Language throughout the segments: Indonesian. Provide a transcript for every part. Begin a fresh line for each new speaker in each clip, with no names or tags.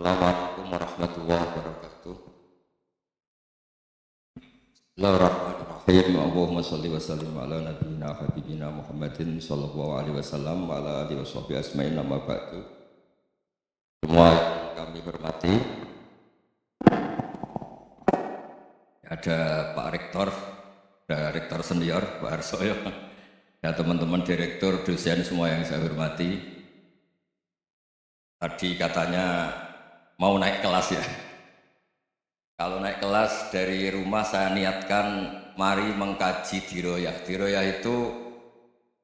Assalamualaikum warahmatullahi wabarakatuh. Bismillahirrahmanirrahim. Allahumma sholli wa sallim ala nabiyyina habibina Muhammadin sallallahu alaihi wasallam wa ala alihi washabbihi asma'in amma ba'du. Semua yang kami hormati, ada Pak Rektor, ada Rektor Senior Pak Harsoyo, ya teman-teman direktur, dosen semua yang saya hormati. Tadi katanya mau naik kelas ya. Kalau naik kelas dari rumah saya niatkan mari mengkaji diroyah. Diroyah itu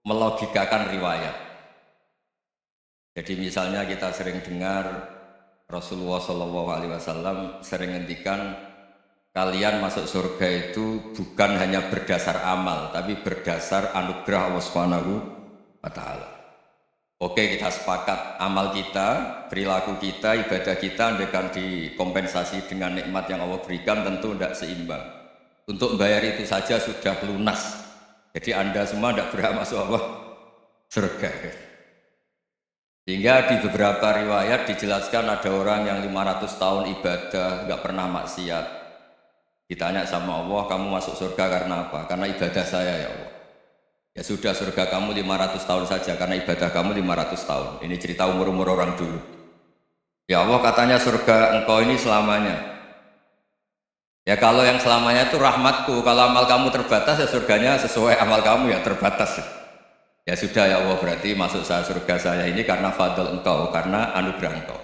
melogikakan riwayat. Jadi misalnya kita sering dengar Rasulullah SAW sering ngendikan kalian masuk surga itu bukan hanya berdasar amal, tapi berdasar anugerah Allah Subhanahu wa Ta'ala. Oke, kita sepakat amal kita, perilaku kita, ibadah kita andaikan dikompensasi dengan nikmat yang Allah berikan tentu tidak seimbang. Untuk membayar itu saja sudah lunas. Jadi Anda semua tidak berhak masuk Allah surga. Sehingga di beberapa riwayat dijelaskan ada orang yang 500 tahun ibadah, nggak pernah maksiat. Ditanya sama Allah, kamu masuk surga karena apa? Karena ibadah saya ya Allah. Ya sudah, surga kamu 500 tahun saja karena ibadah kamu 500 tahun. Ini cerita umur-umur orang dulu. Ya Allah, katanya surga engkau ini selamanya. Ya kalau yang selamanya itu rahmatku, kalau amal kamu terbatas ya surganya sesuai amal kamu ya terbatas. Ya sudah ya Allah, berarti masuk saya surga saya ini karena fadl engkau, karena anugerah engkau.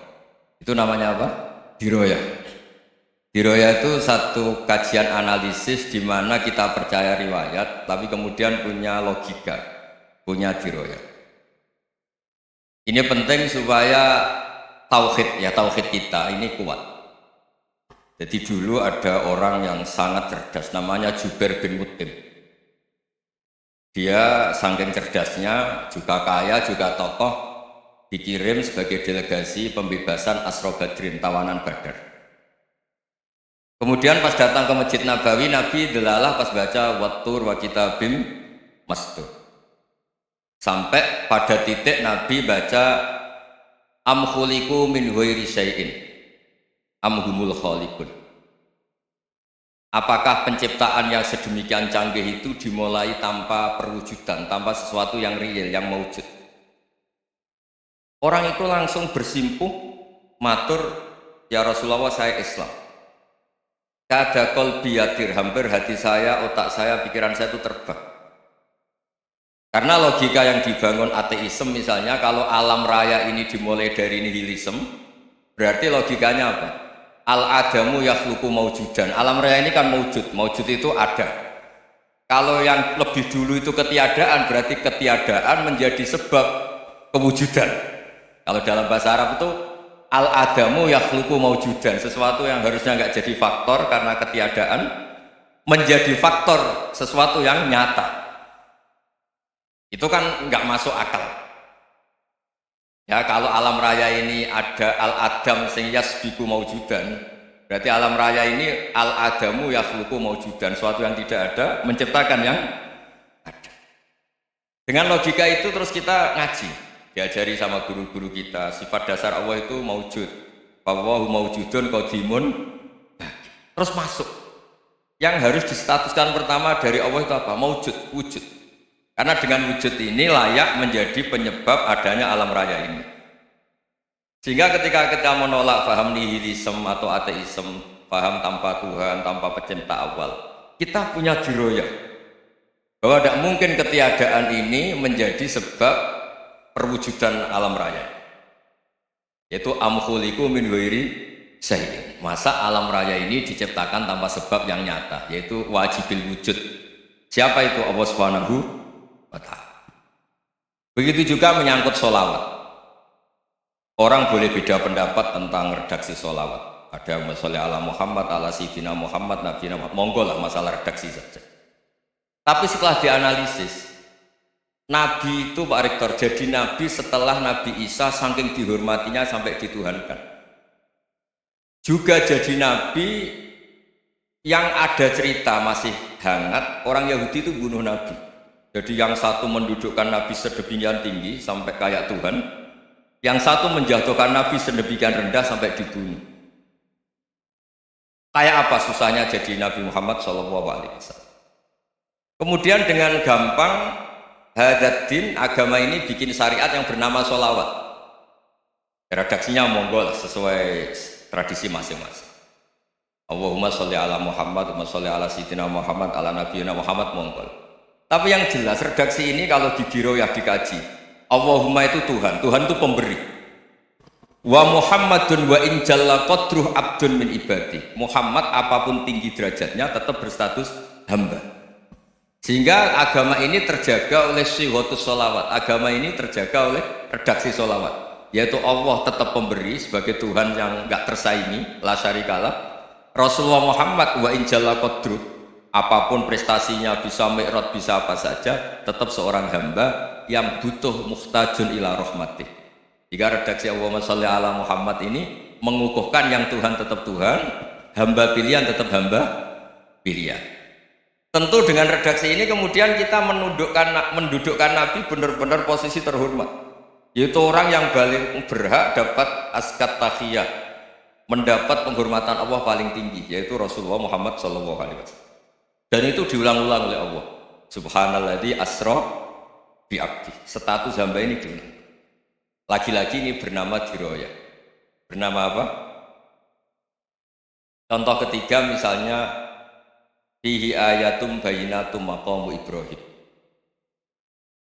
Itu namanya apa? Diroyah. Diroyah itu satu kajian analisis di mana kita percaya riwayat, tapi kemudian punya logika, punya diroyah. Ini penting supaya tauhid kita ini kuat. Jadi dulu ada orang yang sangat cerdas, namanya Jubair bin Mut'im. Dia saking cerdasnya, juga kaya, juga tokoh, dikirim sebagai delegasi pembebasan Asra Badrin, tawanan Badar. Kemudian pas datang ke Masjid Nabawi, Nabi delalah pas baca Wattur wa kitabim mastur. Sampai pada titik Nabi baca am khuliqu min ghairi syai'in am humul khaliqun. Apakah penciptaan yang sedemikian canggih itu dimulai tanpa perwujudan, tanpa sesuatu yang real, yang maujud? Orang itu langsung bersimpuh matur, ya Rasulullah saya Islam. Kada qalbi yatir, hampir hati saya, otak saya, pikiran saya itu terbang. Karena logika yang dibangun ateisme misalnya, kalau alam raya ini dimulai dari nihilisme, berarti logikanya apa? Al-adamu yakhluqu maujudan. Alam raya ini kan maujud, maujud itu ada. Kalau yang lebih dulu itu ketiadaan, berarti ketiadaan menjadi sebab kewujudan. Kalau dalam bahasa Arab itu al-adamu yakhluqu maujudan, sesuatu yang harusnya nggak jadi faktor karena ketiadaan menjadi faktor sesuatu yang nyata. Itu kan nggak masuk akal. Ya kalau alam raya ini ada al-adam sing yasbiqu maujudan, berarti alam raya ini al-adamu yakhluqu maujudan, sesuatu yang tidak ada menciptakan yang ada. Dengan logika itu terus kita ngaji. Diajari sama guru-guru kita, sifat dasar Allah itu maujud. Wallahu maujudun qadimun. Terus masuk. Yang harus distatuskan pertama dari Allah itu apa? Maujud, wujud. Karena dengan wujud ini layak menjadi penyebab adanya alam raya ini. Sehingga ketika kita menolak paham nihilisme atau ateisme, paham tanpa Tuhan, tanpa pencipta awal, kita punya diroyah bahwa tidak mungkin ketiadaan ini menjadi sebab perwujudan alam raya, yaitu am khuliqu min ghairi syai'in. Masa alam raya ini diciptakan tanpa sebab yang nyata, yaitu wajibil wujud. Siapa itu? Allah Subhanahu wa Ta'ala. Begitu juga menyangkut sholawat. Orang boleh beda pendapat tentang redaksi sholawat. Ada yang sholli ala Muhammad, ala Sayyidina Muhammad, Nabi Muhammad. Monggo lah, masalah redaksi saja. Tapi setelah dianalisis, Nabi itu Pak Rektor jadi Nabi setelah Nabi Isa saking dihormatinya sampai dituhankan. Juga jadi Nabi yang ada cerita masih hangat, orang Yahudi itu bunuh Nabi. Jadi yang satu mendudukkan Nabi sedemikian tinggi sampai kayak Tuhan, Yang satu menjatuhkan Nabi sedemikian rendah sampai dibunuh. Kayak apa susahnya jadi Nabi Muhammad SAW. Kemudian dengan gampang hadatin agama ini bikin syariat yang bernama sholawat. Redaksinya monggo sesuai tradisi masing-masing. Allahumma sholli ala Muhammad, Allahumma sholli ala Sayyidina Muhammad, ala Nabiyina Muhammad monggo. Tapi yang jelas redaksi ini kalau di biro ya dikaji. Allahumma itu Tuhan, Tuhan itu pemberi. Wa Muhammadun wa in jalla qadruh abdun min ibadi. Muhammad apapun tinggi derajatnya tetap berstatus hamba. Sehingga agama ini terjaga oleh syihotus sholawat. Agama ini terjaga oleh redaksi sholawat. Yaitu Allah tetap pemberi sebagai Tuhan yang enggak tersaingi, la syarikalah. Rasulullah Muhammad wa in jalla qadruh, apapun prestasinya, bisa mi'raj, bisa apa saja, tetap seorang hamba yang butuh muhtajun ila rahmatih. Jika redaksi Allahumma sholli ala Muhammad ini mengukuhkan yang Tuhan tetap Tuhan, hamba pilihan tetap hamba pilihan. Tentu dengan redaksi ini kemudian kita mendudukkan Nabi benar-benar posisi terhormat, yaitu orang yang paling berhak dapat askat tahiyah, mendapat penghormatan Allah paling tinggi, yaitu Rasulullah Muhammad SAW. Dan itu diulang-ulang oleh Allah. Subhanalladzi asra bi abdi. Status hamba ini diulang. Lagi-lagi ini bernama diroya. Bernama apa? Contoh ketiga misalnya fihi ayatum bayinatum maqamu Ibrahim.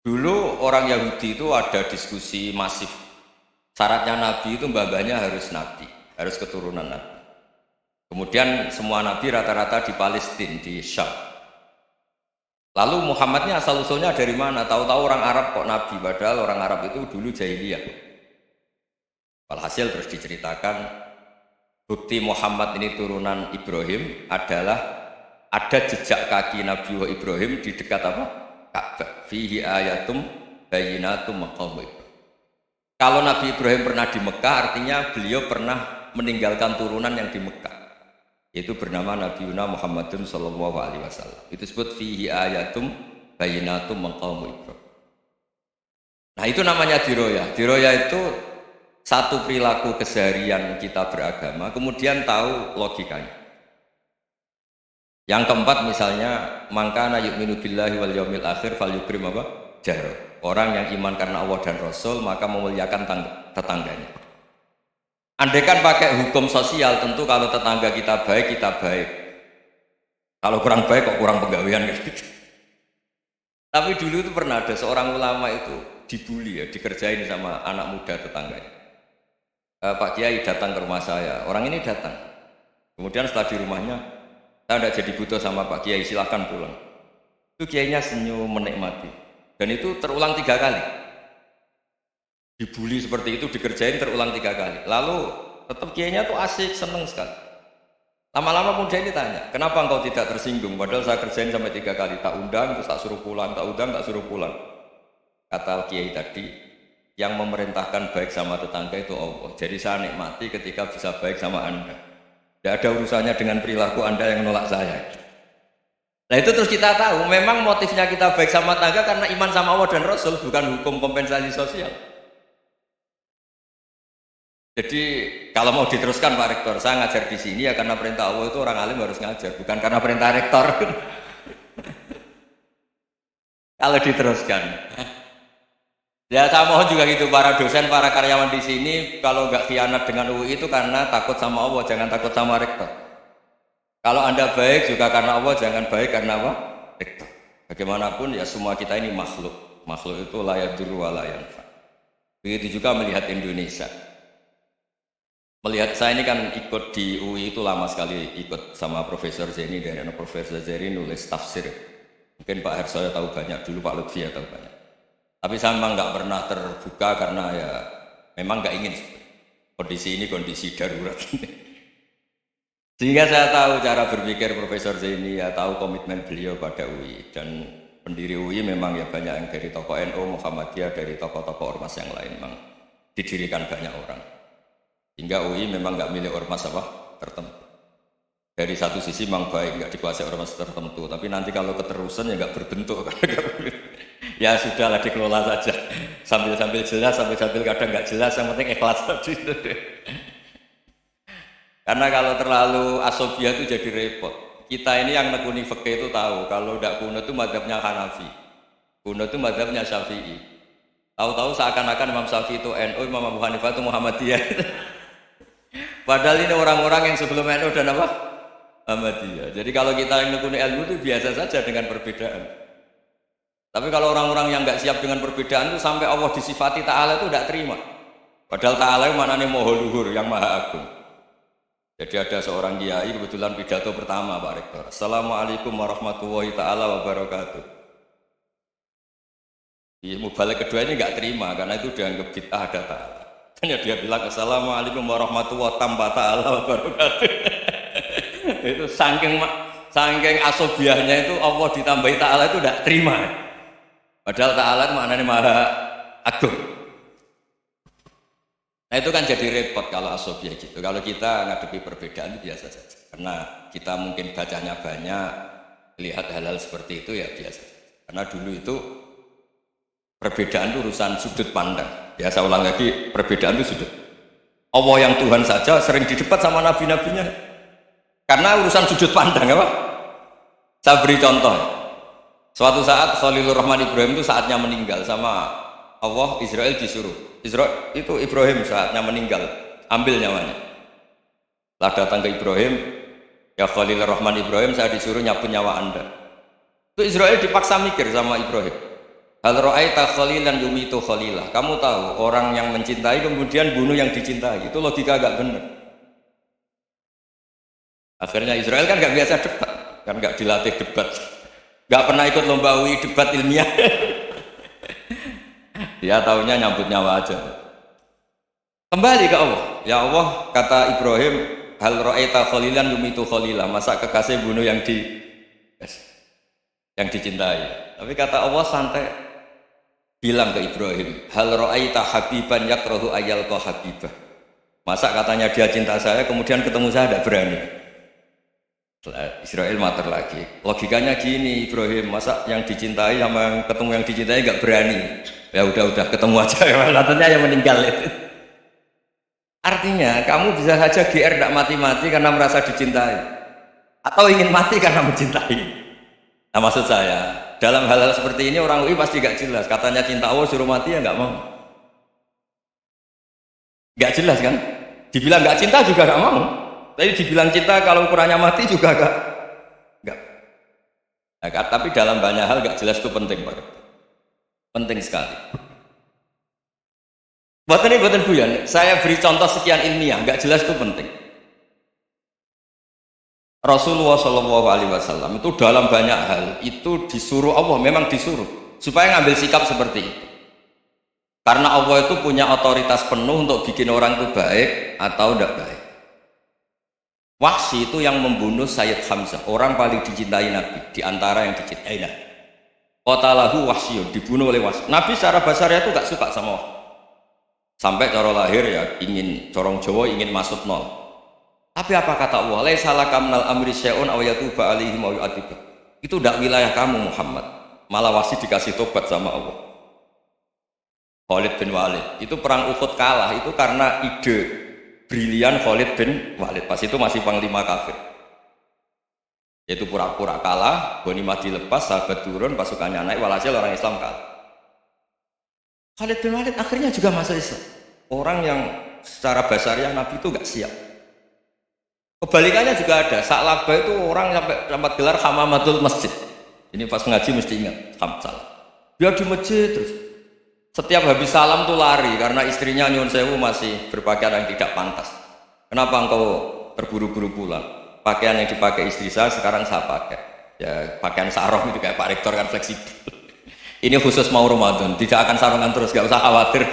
Dulu orang Yahudi itu ada diskusi masif. Syaratnya Nabi itu mbah-mbahnya harus Nabi, harus keturunan Nabi. Kemudian semua Nabi rata-rata di Palestina, di Syam. Lalu Muhammadnya asal-usulnya dari mana? Tahu-tahu orang Arab kok Nabi, padahal orang Arab itu dulu jahiliyah. Walhasil terus diceritakan bukti Muhammad ini turunan Ibrahim adalah ada jejak kaki Nabi Ibrahim di dekat apa? Ka'bah. Fihi ayatum bayinatum maqamu Ibrahim. Kalau Nabi Ibrahim pernah di Mekah, artinya beliau pernah meninggalkan turunan yang di Mekah. Itu bernama Nabi Muhammadun sallallahu alaihi wasallam. Itu disebut fihi ayatum bayinatum maqamu Ibrahim. Nah, itu namanya diroya. Diroya itu satu perilaku keseharian kita beragama, kemudian tahu logikanya. Yang keempat misalnya, mangkana yu'minu billahi wal yaumil akhir falyukrim apa? Jaro. Orang yang iman karena Allah dan Rasul maka memuliakan tetangganya. Andaikan pakai hukum sosial, tentu kalau tetangga kita baik, kita baik. Kalau kurang baik, kok kurang pegawaian gitu. Tapi dulu itu pernah ada seorang ulama itu dibully ya, dikerjain sama anak muda tetangganya. Pak Kiai datang ke rumah saya, orang ini datang. Kemudian setelah di rumahnya, saya tidak jadi butuh sama Pak Kiai, silakan pulang. Itu Kiainya senyum menikmati. Dan itu terulang 3 kali. Dibully seperti itu, dikerjain terulang 3 kali. Lalu tetap kiainya tuh asik, seneng sekali. Lama-lama kemudian ditanya, kenapa engkau tidak tersinggung? Padahal saya kerjain sampai 3 kali, tak undang, terus tak suruh pulang, tak undang, tak suruh pulang. Kata kiai tadi, yang memerintahkan baik sama tetangga itu Allah. Jadi saya nikmati ketika bisa baik sama Anda. Tidak ada urusannya dengan perilaku Anda yang menolak saya. Nah itu terus kita tahu, memang motifnya kita baik sama tetangga karena iman sama Allah dan Rasul, bukan hukum kompensasi sosial. Jadi kalau mau diteruskan Pak Rektor, saya ngajar di sini ya karena perintah Allah, itu orang alim harus ngajar, bukan karena perintah rektor. Kalau diteruskan, ya saya mohon juga gitu para dosen, para karyawan di sini, kalau nggak khianat dengan UI itu karena takut sama Allah, jangan takut sama rektor. Kalau Anda baik juga karena Allah, jangan baik karena apa? Rektor. Bagaimanapun ya semua kita ini makhluk, makhluk itu la yadurru wa la yanfa. Begitu juga melihat Indonesia. Melihat saya ini kan ikut di UI itu lama sekali, ikut sama Profesor Zeni, dan Profesor Zeni nulis tafsir. Mungkin Pak Hersoyo tahu banyak, dulu Pak Lutfi ya tahu banyak. Tapi saya memang nggak pernah terbuka karena ya memang nggak ingin. Kondisi ini kondisi darurat. Sehingga saya tahu cara berpikir Profesor Zeni, ya tahu komitmen beliau pada UI. Dan pendiri UI memang ya banyak yang dari tokoh NU, Muhammadiyah, dari tokoh-tokoh ormas yang lain memang didirikan banyak orang. Hingga UI memang nggak milik ormas apa tertentu. Dari satu sisi memang baik, nggak dikuasai ormas tertentu. Tapi nanti kalau keterusan ya nggak berbentuk. Ya sudahlah dikelola saja. Sambil-sambil jelas, sambil-sambil kadang nggak jelas, yang penting ikhlas tadi itu deh. Karena kalau terlalu asobiah itu jadi repot. Kita ini yang nekuni fikih itu tahu kalau udah kuno itu madhabnya Hanafi, kuno itu madhabnya Syafi'i. Tahu-tahu seakan-akan Imam Syafi'i itu NU, Imam Abu Hanifah itu Muhammadiyah. Padahal ini orang-orang yang sebelum NU dan apa? Muhammadiyah. Jadi kalau kita yang nekuni ilmu itu biasa saja dengan perbedaan. Tapi kalau orang-orang yang nggak siap dengan perbedaan itu sampai Allah disifati Ta'ala itu tidak terima. Padahal Ta'ala itu maknanya Maha Luhur, yang Maha Agung. Jadi ada seorang kiai kebetulan pidato pertama Pak Rektor. Assalamualaikum warahmatullahi taala wabarakatuh. Di mubalik kedua ini nggak terima karena itu dianggap bid'ah ada Ta'ala. Dan dia bilang Assalamualaikum warahmatullahi taala wabarakatuh. Itu saking asobiahnya itu Allah ditambahi Ta'ala itu tidak terima. Padahal Ta'ala itu maknanya Maha Agung. Nah itu kan jadi repot kalau asobiah gitu. Kalau kita ngadepi perbedaan itu biasa saja. Karena kita mungkin bacanya banyak, lihat hal-hal seperti itu ya biasa. Karena dulu itu perbedaan itu urusan sudut pandang. Ya saya ulang lagi, perbedaan itu sudut. Allah yang Tuhan saja sering didebat sama nabi-nabinya. Karena urusan sudut pandang apa? Saya beri contoh. Suatu saat Khalilur Rahman Ibrahim itu saatnya meninggal sama Allah, Israel disuruh. Israel itu Ibrahim saatnya meninggal, ambil nyawanya. Lah datang ke Ibrahim, ya Khalilur Rahman Ibrahim, saya disuruh nyabut nyawa Anda. Itu Israel dipaksa mikir sama Ibrahim. Hal ra'aita khalilan yumitu khalilah. Kamu tahu orang yang mencintai kemudian bunuh yang dicintai. Itu logika agak benar. Akhirnya Israel kan gak biasa debat, kan gak dilatih debat. Gak pernah ikut lomba UI debat ilmiah. Dia tahunya nyambut nyawa aja. Kembali ke Allah. Ya Allah, kata Ibrahim, hal ra'aita khalilan yumitu khalilah. Masa kekasih bunuh yang dicintai. Tapi kata Allah santai bilang ke Ibrahim, hal ra'aita habiban yakrahu ayyalqa habibah. Masa katanya dia cinta saya kemudian ketemu saya tidak berani. Israel mater lagi. Logikanya gini Ibrahim, masa yang dicintai sama yang ketemu yang dicintai nggak berani. Ya udah ketemu aja. Katanya yang meninggal itu. Artinya kamu bisa saja GR tidak mati-mati karena merasa dicintai, atau ingin mati karena mencintai. Nah maksud saya dalam hal-hal seperti ini orang UI pasti gak jelas. Katanya cinta Allah suruh mati ya nggak mau. Nggak jelas kan? Dibilang nggak cinta juga nggak mau. Tapi dibilang cinta kalau ukurannya mati juga enggak. Nah, tapi dalam banyak hal enggak jelas itu penting, Pak. Penting sekali. Buatan buyan, saya beri contoh sekian ilmiah, enggak jelas itu penting. Rasulullah SAW itu dalam banyak hal itu disuruh Allah, memang disuruh supaya ngambil sikap seperti itu. Karena Allah itu punya otoritas penuh untuk bikin orang itu baik atau tidak baik. Wahsy itu yang membunuh Sayyid Hamzah, orang paling dicintai Nabi, di antara yang dicintai Nabi. Qatalahu Wahsyun, dibunuh oleh Wahsy. Nabi secara basarnya itu gak suka sama Wahsy. Sampai cara lahir ya ingin, corong Jawa ingin masuk nol. Tapi apa kata Allah? Laisa laka minal amri syai'un aw yatuba alaihim aw yu'adzibah. Itu tidak wilayah kamu Muhammad. Malah Wahsy dikasih tobat sama Allah. Khalid bin Walid, itu perang Uhud kalah itu karena ide brilian Khalid bin Walid. Pas itu masih panglima kafir. Yaitu pura-pura kalah, ghanimah dilepas, sahabat turun, pasukannya naik, walhasil orang Islam kalah. Khalid bin Walid akhirnya juga masuk Islam. Orang yang secara basariah Nabi itu gak siap. Kebalikannya juga ada. Sa'labah itu orang sampai dapat gelar hamamatul masjid. Ini pas ngaji mesti ingat, Hamzah. Dia di masjid terus. Setiap habis salam tuh lari karena istrinya nyuwun sewu masih berpakaian yang tidak pantas. Kenapa engkau terburu-buru pulang? Pakaian yang dipakai istri saya sekarang saya pakai. Ya pakaian sarung itu kayak Pak Rektor kan fleksibel. Ini khusus mau Ramadan, tidak akan sarungan terus, gak usah khawatir.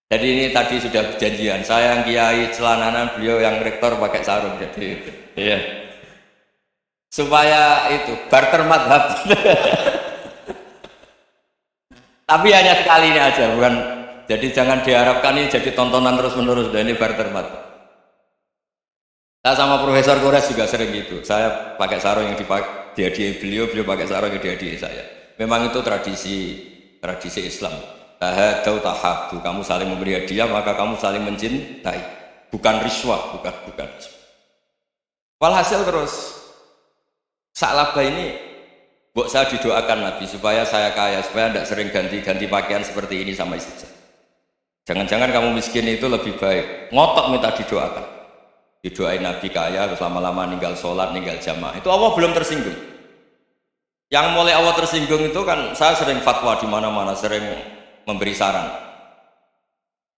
Jadi ini tadi sudah perjanjian. Saya yang kiai celananan, beliau yang rektor pakai sarung. Jadi iya. Supaya itu barter madhab. Tapi hanya sekali ini aja, bukan. Jadi jangan diharapkan ini jadi tontonan terus-menerus. Dan ini barter madhab. Saya sama Profesor Kores juga sering gitu. Saya pakai sarung yang hadiah beliau pakai sarung hadiah saya. Memang itu tradisi Islam. Tahadau tahabu, kamu saling memberi hadiah maka kamu saling mencintai. Bukan riswah, bukan. Walhasil terus Sa'labah ini buat saya didoakan Nabi supaya saya kaya, supaya tidak sering ganti pakaian seperti ini sama istri saya. Jangan-jangan kamu miskin itu lebih baik. Ngotot minta didoakan. Didoain Nabi kaya, terus lama-lama ninggal sholat, ninggal jamaah. Itu Allah belum tersinggung. Yang mulai Allah tersinggung itu kan saya sering fatwa di mana-mana, sering memberi saran.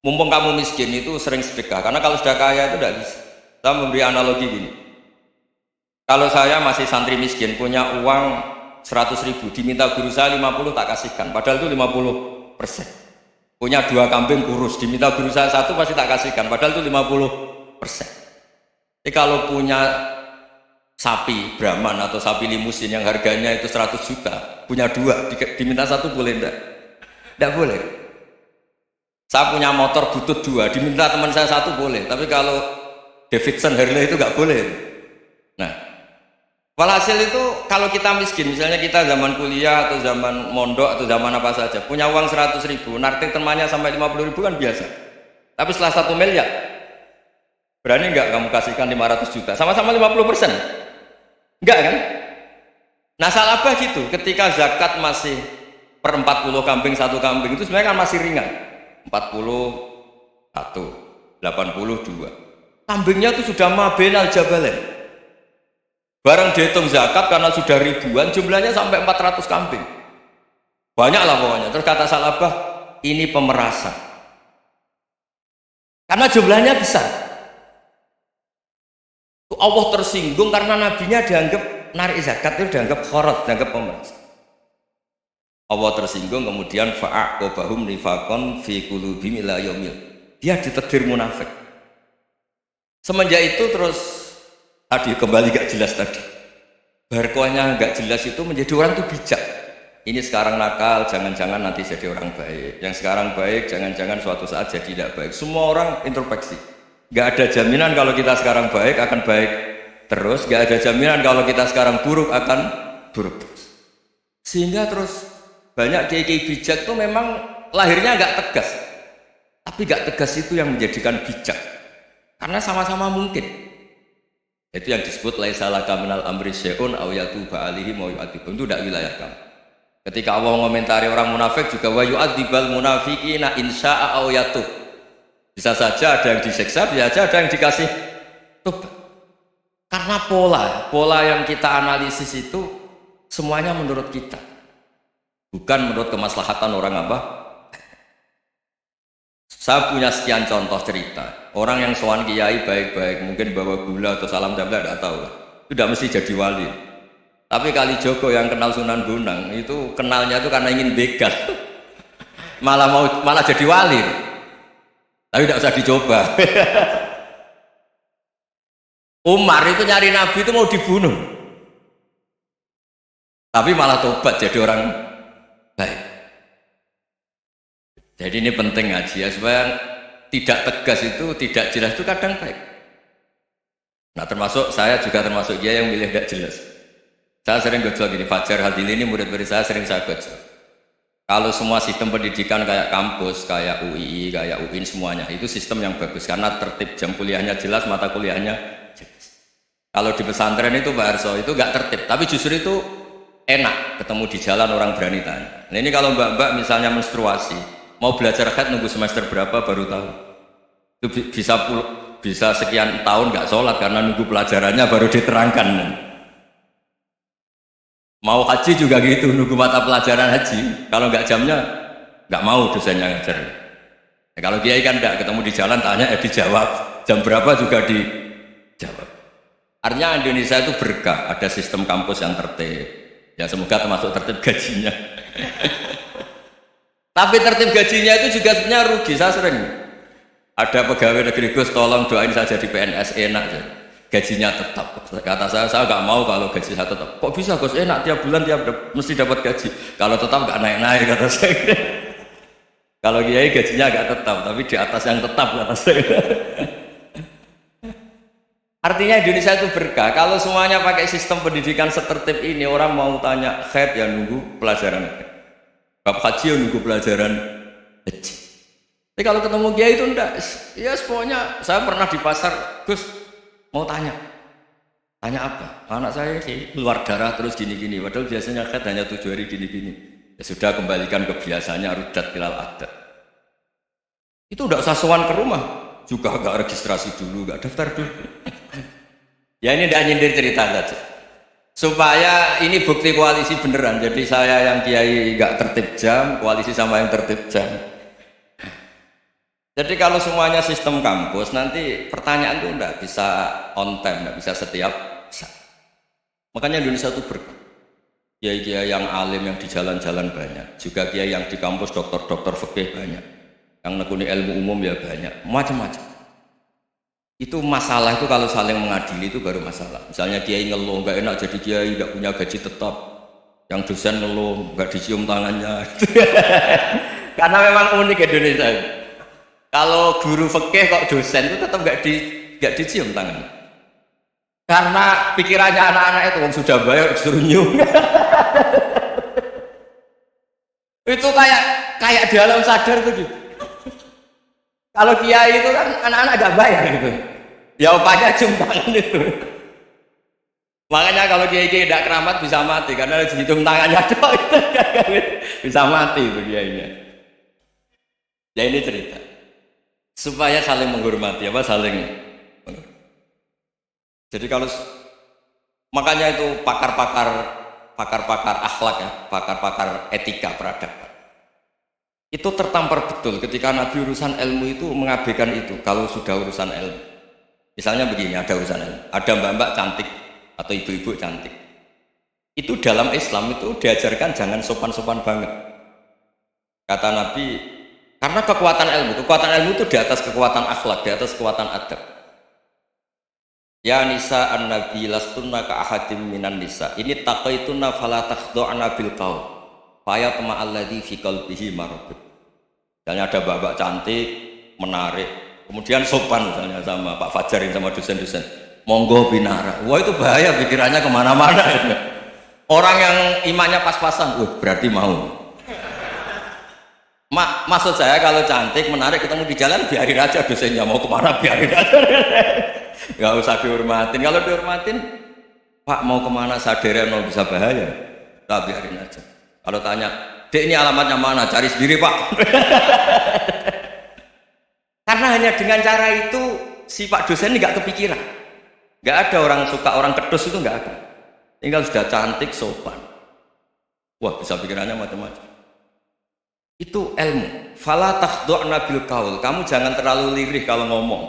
Mumpung kamu miskin itu sering sedekah, karena kalau sudah kaya itu tidak bisa. Saya memberi analogi gini. Kalau saya masih santri miskin, punya uang 100.000, diminta guru saya 50 tak kasihkan, padahal itu 50%. Punya 2 kambing kurus, diminta guru saya 1 pasti tak kasihkan, padahal itu 50%. Jadi kalau punya sapi Brahman atau sapi limusin yang harganya itu 100 juta, punya 2, diminta 1 boleh enggak? Enggak boleh. Saya punya motor butut 2, diminta teman saya 1 boleh, tapi kalau Davidson Harley itu enggak boleh. Nah, walhasil itu kalau kita miskin, misalnya kita zaman kuliah atau zaman mondok atau zaman apa saja, punya uang 100.000, narik temannya sampai 50.000 kan biasa. Tapi setelah 1 miliar, berani nggak kamu kasihkan 500 juta? Sama-sama 50%? Enggak kan? Nah Sa'labah gitu, ketika zakat masih per 40 kambing 1 kambing itu sebenarnya kan masih ringan. 41, 82. Kambingnya itu sudah mabenal jabalen. Barang dihitung zakat karena sudah ribuan, jumlahnya sampai 400 kambing. Banyak lah pokoknya. Terus kata Sa'labah, ini pemerasan. Karena jumlahnya besar. Allah tersinggung karena nabinya dianggap narik zakat itu dianggap kharat, dianggap pemeras. Allah tersinggung kemudian fa'aqobahum nifaqon fi qulubihim ila yaumil. Dia ditegur munafik. Semenjak itu terus tadi kembali gak jelas tadi. Barkohnya gak jelas itu menjadi orang tuh bijak. Ini sekarang nakal, jangan-jangan nanti jadi orang baik. Yang sekarang baik, jangan-jangan suatu saat jadi tidak baik. Semua orang introspeksi. Gak ada jaminan kalau kita sekarang baik akan baik terus, gak ada jaminan kalau kita sekarang buruk akan buruk terus. Sehingga terus banyak kiai-kiai bijak itu memang lahirnya gak tegas, tapi gak tegas itu yang menjadikan bijak, karena sama-sama mungkin. Itu yang disebut laisa laka minal amri syai'un aw yatuba alaihi wa yu'adzibum, itu tidak wilayah kamu. Ketika Allah mengomentari orang munafik juga wa yu'adzibal munafiqina insya'a aw yatub. Bisa saja ada yang disiksa, bisa saja ada yang dikasih tobat. Karena pola yang kita analisis itu semuanya menurut kita, bukan menurut kemaslahatan orang apa. Saya punya sekian contoh cerita orang yang sowan kiai baik-baik, mungkin bawa gula atau salam jambla, tidak tahu lah, tidak mesti jadi wali. Tapi Kalijogo yang kenal Sunan Bonang itu kenalnya itu karena ingin begal, malah jadi wali. Tapi tidak usah dicoba. Umar itu nyari Nabi itu mau dibunuh, tapi malah tobat jadi orang baik. Jadi ini penting ngaji ya, supaya tidak tegas itu, tidak jelas itu kadang baik. Nah termasuk saya juga termasuk dia yang milih tidak jelas. Saya sering gojol gini, Fajar Hadil ini murid-murid saya sering saya gojol. Kalau semua sistem pendidikan kayak kampus, kayak UII, kayak UIN semuanya, itu sistem yang bagus karena tertib, jam kuliahnya jelas, mata kuliahnya jelas. Kalau di pesantren itu Pak Arso itu gak tertib, tapi justru itu enak ketemu di jalan orang berani tanya. Nah ini kalau mbak-mbak misalnya menstruasi, mau belajar haid nunggu semester berapa baru tahu. Itu bisa sekian tahun gak sholat karena nunggu pelajarannya baru diterangkan. Mau haji juga gitu, nunggu mata pelajaran haji. Kalau nggak jamnya, nggak mau dosennya ngajar. Ya, kalau kiai kan nggak ketemu di jalan, tanya dijawab. Jam berapa juga dijawab. Artinya Indonesia itu berkah, ada sistem kampus yang tertib. Ya semoga termasuk tertib gajinya. Tapi tertib gajinya itu juga sebenarnya rugi. Saya sering ada pegawai negeri Gus, tolong doain saja di PNS enak ya. Gajinya tetap. Kata saya nggak mau kalau gaji saya tetap. Kok bisa Gus enak tiap bulan mesti dapat gaji. Kalau tetap nggak naik-naik kata saya. Kalau kiai gajinya nggak tetap, tapi di atas yang tetap kata saya. Artinya Indonesia itu berkah. Kalau semuanya pakai sistem pendidikan setertib ini, orang mau tanya khair ya nunggu pelajaran. Bab haji ya nunggu pelajaran haji. Tapi kalau ketemu kiai itu enggak. Ya semuanya. Saya pernah di pasar, Gus mau tanya apa? Anak saya sih keluar darah terus gini-gini. Padahal biasanya khair hanya 7 hari gini-gini. Ya sudah kembalikan ke biasanya rudat bilal adat. Itu enggak usah sowan ke rumah. Juga enggak registrasi dulu, enggak daftar dulu. Ya ini tidak nyindir cerita saja supaya ini bukti koalisi beneran. Jadi saya yang kiai nggak tertib jam, koalisi sama yang tertib jam. Jadi kalau semuanya sistem kampus, nanti pertanyaan itu enggak bisa on time, enggak bisa setiap saat. Makanya Indonesia itu berkah. Kiai-kiai yang alim yang di jalan-jalan banyak, juga kiai yang di kampus dokter-dokter fikih banyak, yang nekuni ilmu umum ya banyak, macam-macam. Itu masalah itu kalau saling mengadili itu baru masalah. Misalnya kiai ngeluh nggak enak jadi kiai, nggak punya gaji tetap, yang dosen ngeluh nggak dicium tangannya. Karena memang unik Indonesia. Kalau guru fikih kok dosen itu tetap nggak dicium tangannya. Karena pikirannya anak-anak itu sudah bayar disuruh nyium. Itu kayak di alam sadar tuh gitu. Kalau kiai itu kan anak-anak nggak bayar gitu. Ya upahnya cium tangan itu. Makanya kalau kiai-kiai tidak keramat bisa mati karena cium tangannya doang itu bisa mati itu kiainya. Ya ini cerita supaya saling menghormati saling menghormati. Jadi kalau makanya itu pakar-pakar akhlak ya, pakar-pakar etika peradaban. Itu tertampar betul ketika Nabi urusan ilmu itu mengabaikan itu. Kalau sudah urusan ilmu, misalnya begini, ada urusan ilmu, ada mbak-mbak cantik atau ibu-ibu cantik, itu dalam Islam itu diajarkan jangan sopan-sopan banget. Kata Nabi, karena kekuatan ilmu itu di atas kekuatan akhlak, di atas kekuatan adab. Ya nisa an-nabi lastunna ka ahadim minan nisa, ini taqaitunna fala takhdu'na bil qaul faya tama alladzi fi qalbihi marad. Misalnya ada mbak-mbak cantik, menarik, kemudian sopan misalnya sama Pak Fajar sama dosen-dosen, monggo binara. Wah itu bahaya, pikirannya kemana-mana. Orang yang imannya pas-pasan, berarti mau. Maksud saya kalau cantik, menarik, ketemu di jalan, biarin aja dosennya mau kemana, biarin aja. Gak usah dihormatin. Kalau dihormatin, Pak mau kemana, sadar mau bisa bahaya, tak biarin aja. Kalau tanya, Dek ini alamatnya mana? Cari sendiri Pak. Karena hanya dengan cara itu si Pak dosen ini nggak kepikiran. Nggak ada orang suka orang kedus itu nggak ada. Tinggal sudah cantik sopan. Wah bisa pikirannya macam-macam. Itu ilmu. Fala takhdu'na bil qaul. Kamu jangan terlalu lirih kalau ngomong.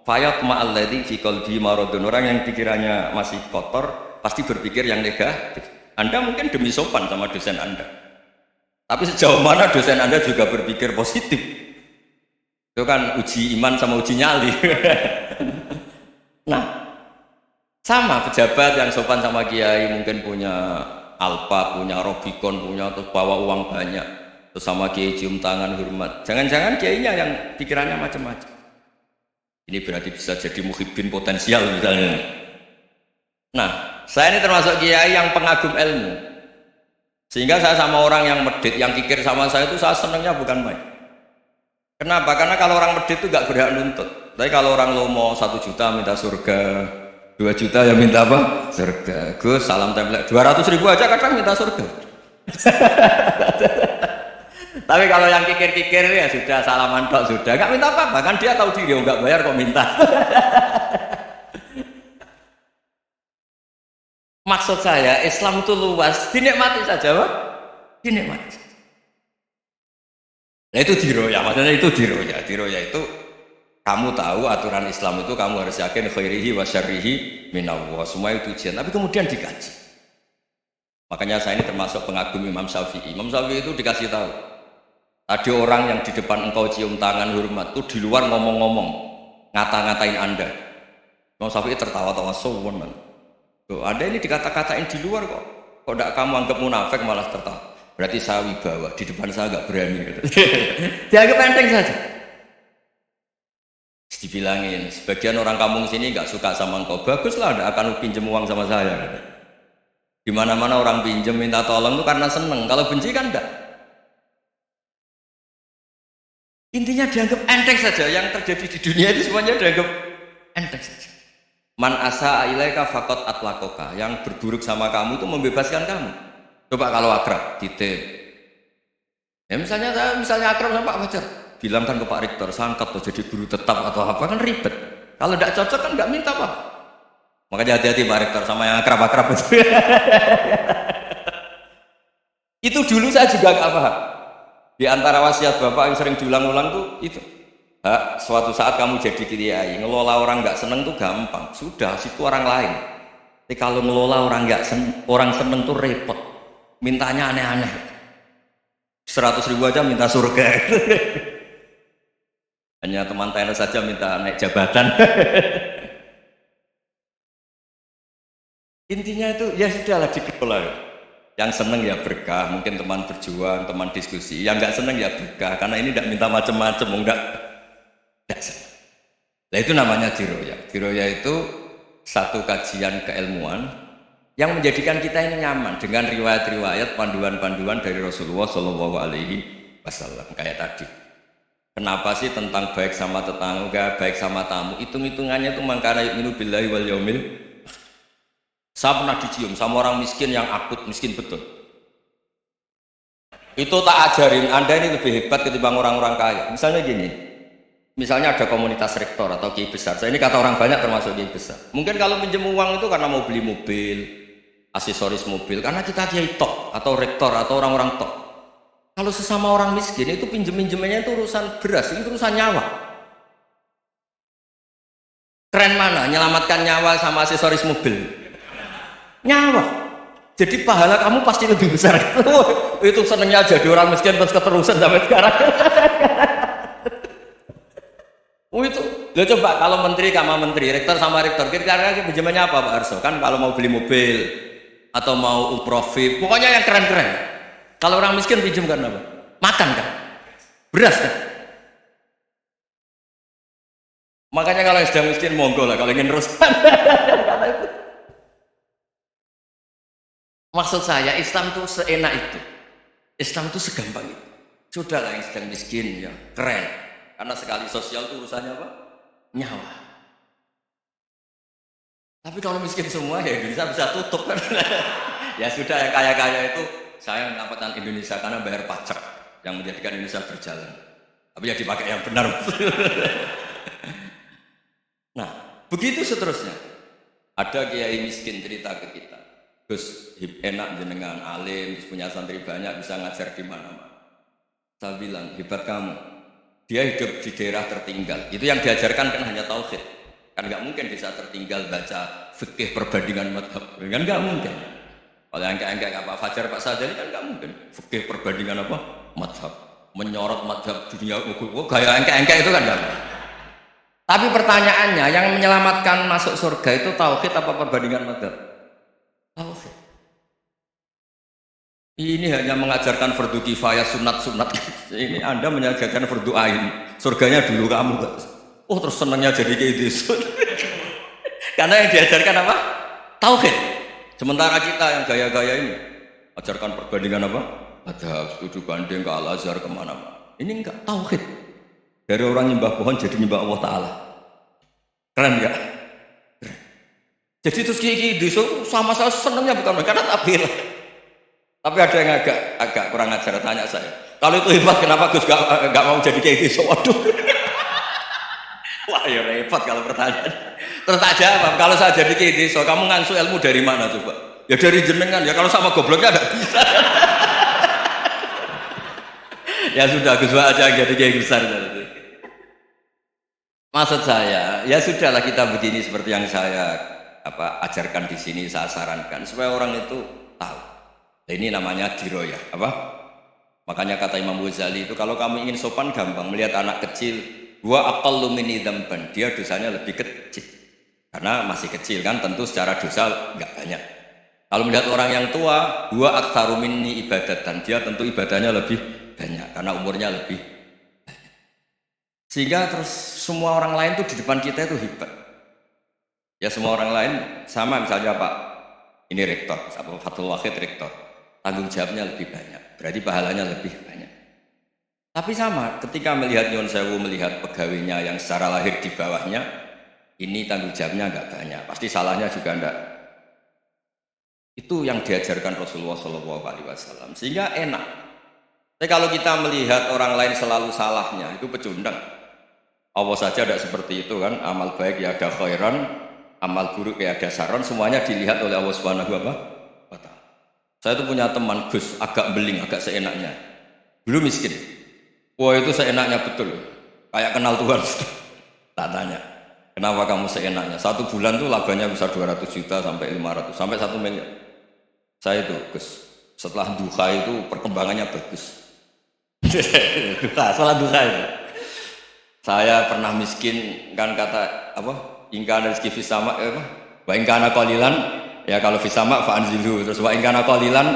Fayat ma'alladzi fi qalbi maradun. Orang yang pikirannya masih kotor pasti berpikir yang negatif. Anda mungkin demi sopan sama dosen Anda. Tapi sejauh mana dosen Anda juga berpikir positif? Itu kan uji iman sama uji nyali. Nah, sama pejabat yang sopan sama kiai mungkin punya Alphard, punya Robicon, punya terus bawa uang banyak, terus sama kiai cium tangan hormat. Jangan-jangan kiainya yang pikirannya macam-macam. Ini berarti bisa jadi muhibbin potensial misalnya. Nah, saya ini termasuk kiai yang pengagum ilmu. Sehingga saya sama orang yang medit, yang kikir sama saya itu saya senangnya bukan main. Kenapa? Karena kalau orang medit itu gak berhak nuntut. Tapi kalau orang lomo 1 juta minta surga, 2 juta ya minta apa? Surga. Gus salam template 200.000 aja kadang minta surga. Tapi kalau yang kikir-kikir ya sudah salaman tok sudah, gak minta apa-apa. Kan dia tahu diri, gak bayar kok minta. Maksud saya, Islam itu luas, dinikmati saja, Pak. Dinikmati. Nah itu diroya, maksudnya itu diroya. Diroya itu kamu tahu aturan Islam itu kamu harus yakin khairihi wa syarrihi minallah. Semua itu ujian, tapi kemudian dikaji. Makanya saya ini termasuk pengagum Imam Syafi'i. Imam Syafi'i itu dikasih tahu. Ada orang yang di depan engkau cium tangan hormat, itu di luar ngomong-ngomong, ngata-ngatain Anda. Imam Syafi'i tertawa-tawa sowan. Ada ini dikata-katain di luar kok tidak kamu anggap munafik malah tertawa. Berarti saya wibawa, di depan saya nggak berani. Dianggap enteng saja. dibilangin, sebagian orang kampung sini nggak suka sama engkau, baguslah, nggak akan pinjem uang sama saya. Di mana-mana orang pinjem minta tolong itu karena seneng, kalau benci kan enggak. Intinya dianggap enteng saja, yang terjadi di dunia itu semuanya dianggap enteng saja. Man asa ilaika faqat atlakoka, yang berburuk sama kamu itu membebaskan kamu. Coba kalau akrab, detail. Ya misalnya akrab sama Pak Fajar, bilang kan ke Pak Rektor, sangkat tuh jadi guru tetap atau apa, kan ribet. Kalau tidak cocok kan nggak minta Pak. Makanya hati-hati Pak Rektor sama yang akrab-akrab itu. Itu dulu saya juga nggak paham. Di antara wasiat Bapak yang sering diulang-ulang tuh itu. Suatu saat kamu jadi kiai, ngelola orang nggak seneng tuh gampang. Sudah, situ orang lain. Tapi kalau ngelola orang nggak orang seneng tuh repot. Mintanya aneh-aneh. 100.000 aja minta surga. Hanya teman tenis saja minta naik jabatan. Intinya itu ya sudahlah dikelola. Yang seneng ya berkah, mungkin teman berjuang, teman diskusi. Yang nggak seneng ya berkah, karena ini tidak minta macam-macam, enggak. Nah itu namanya diroya. Diroya itu satu kajian keilmuan yang menjadikan kita ini nyaman dengan riwayat-riwayat, panduan-panduan dari Rasulullah Shallallahu Alaihi Wasallam kayak tadi. Kenapa sih tentang baik sama tetangga, baik sama tamu? Hitung-hitungannya itu mangkana yu'minu billahi wal yaumil. Saya pernah dicium sama orang miskin yang akut miskin betul. Itu tak ajarin, Anda ini lebih hebat ketimbang orang-orang kaya. Misalnya gini, misalnya ada komunitas rektor atau kiai besar. Saya ini kata orang banyak termasuk kiai besar. Mungkin kalau pinjam uang itu karena mau beli mobil, aksesoris mobil, karena kita kiai top atau rektor atau orang-orang top. Kalau sesama orang miskin itu pinjem-pinjemannya itu urusan beras, itu urusan nyawa. Keren mana? Menyelamatkan nyawa sama aksesoris mobil. Nyawa. Jadi pahala kamu pasti lebih besar. Itu senengnya jadi orang miskin terus keterusan sampai sekarang. Itu. Loh coba kalau menteri sama menteri, rektor sama rektor, kira-kira pinjamannya apa Pak Arso? Kan kalau mau beli mobil atau mau profit, pokoknya yang keren-keren. Kalau orang miskin pinjam kan apa? Makan kan? Beras kan? Makanya kalau yang sedang miskin monggo lah kalau ingin ruskan. Maksud saya Islam tuh seenak itu, Islam tuh segampang itu. Sudahlah yang sedang miskin ya keren, karena sekali sosial tuh urusannya apa? Nyawa. Tapi kalau miskin semua ya Indonesia bisa tutup kan? Ya sudah yang kaya-kaya itu saya mendapatkan Indonesia karena bayar pajak yang menjadikan Indonesia berjalan. Tapi ya dipakai yang benar. Nah begitu seterusnya. Ada kiai miskin cerita ke kita. Gus enak jenengan alim, punya santri banyak, bisa ngajar di mana-mana. Saya bilang hebat kamu. Dia hidup di daerah tertinggal. Itu yang diajarkan kan hanya tauhid. Kan nggak mungkin bisa tertinggal baca fikih perbandingan madhab. Kan nggak mungkin. Kalau yang kayak Pak Fajar, Pak Sadali kan nggak mungkin. Fikih perbandingan apa? Madhab. Menyorot madhab dunia. Gaya engkek itu kan nggak. Tapi pertanyaannya, yang menyelamatkan masuk surga itu tauhid apa perbandingan madhab? Tauhid. Ini hanya mengajarkan fardu kifayah sunat-sunat. Ini Anda mengajarkan fardu ain. Surganya dulu kamu. Oh terus senangnya jadi kayak gitu. Karena yang diajarkan apa? Tauhid. Sementara kita yang gaya-gaya ini ajarkan perbandingan apa? Ada studi banding ke Al-Azhar kemana-mana. Ini enggak tauhid. Dari orang nyembah pohon jadi nyembah Allah Ta'ala. Keren ya? Jadi terus gigi itu sama saya senangnya bukan karena tampil. Tapi ada yang agak kurang ajar tanya saya. Kalau itu hebat kenapa Gus gak mau jadi kayak gitu? Waduh. Wah ya repot kalau pertanyaan. Terus tak jawab. Kalau saya jadi kayak gitu, kamu ngangsu ilmu dari mana coba? Ya dari jenengan. Ya kalau sama gobloknya ada bisa. Ya sudah Gus aja jadi kayak besar. Maksud saya, ya sudahlah kita begini seperti yang saya ajarkan di sini, saya sarankan supaya orang itu tahu. Nah, ini namanya diroyah, makanya kata Imam Ghazali itu kalau kamu ingin sopan gampang, melihat anak kecil wa aqallu minni dzamban, dia dosanya lebih kecil karena masih kecil kan, tentu secara dosa enggak banyak. Kalau melihat orang yang tua, wa aktsaru minni ibadatan, dia tentu ibadahnya lebih banyak karena umurnya lebih banyak. Sehingga terus semua orang lain tuh di depan kita itu hebat. Ya semua orang lain sama, misalnya Pak ini rektor, Fathul Wahid rektor, tanggung jawabnya lebih banyak, berarti pahalanya lebih banyak. Tapi sama, ketika melihat Nyun Sewu, melihat pegawainya yang secara lahir di bawahnya, ini tanggung jawabnya nggak banyak, pasti salahnya juga enggak. Itu yang diajarkan Rasulullah SAW, sehingga enak. Tapi kalau kita melihat orang lain selalu salahnya, itu pecundang. Allah saja tidak seperti itu kan, amal baik ya ada khairan, amal buruk ya ada saron, semuanya dilihat oleh Allah Subhanahu wa Ta'ala. Saya tuh punya teman Gus, agak beling, agak seenaknya. Dulu miskin. Wah itu seenaknya betul. Kayak kenal Tuhan. Tak tanya, kenapa kamu seenaknya? 1 bulan tuh labanya bisa 200 juta sampai 500, sampai 1 miliar. Saya itu Gus, setelah duha itu perkembangannya bagus. Setelah duha itu. Saya pernah miskin, kan kata apa? Ingkana rizki fisama, wa ingkana qalilan, ya kalau fisama fa'anzilu, terus wa ingkana qalilan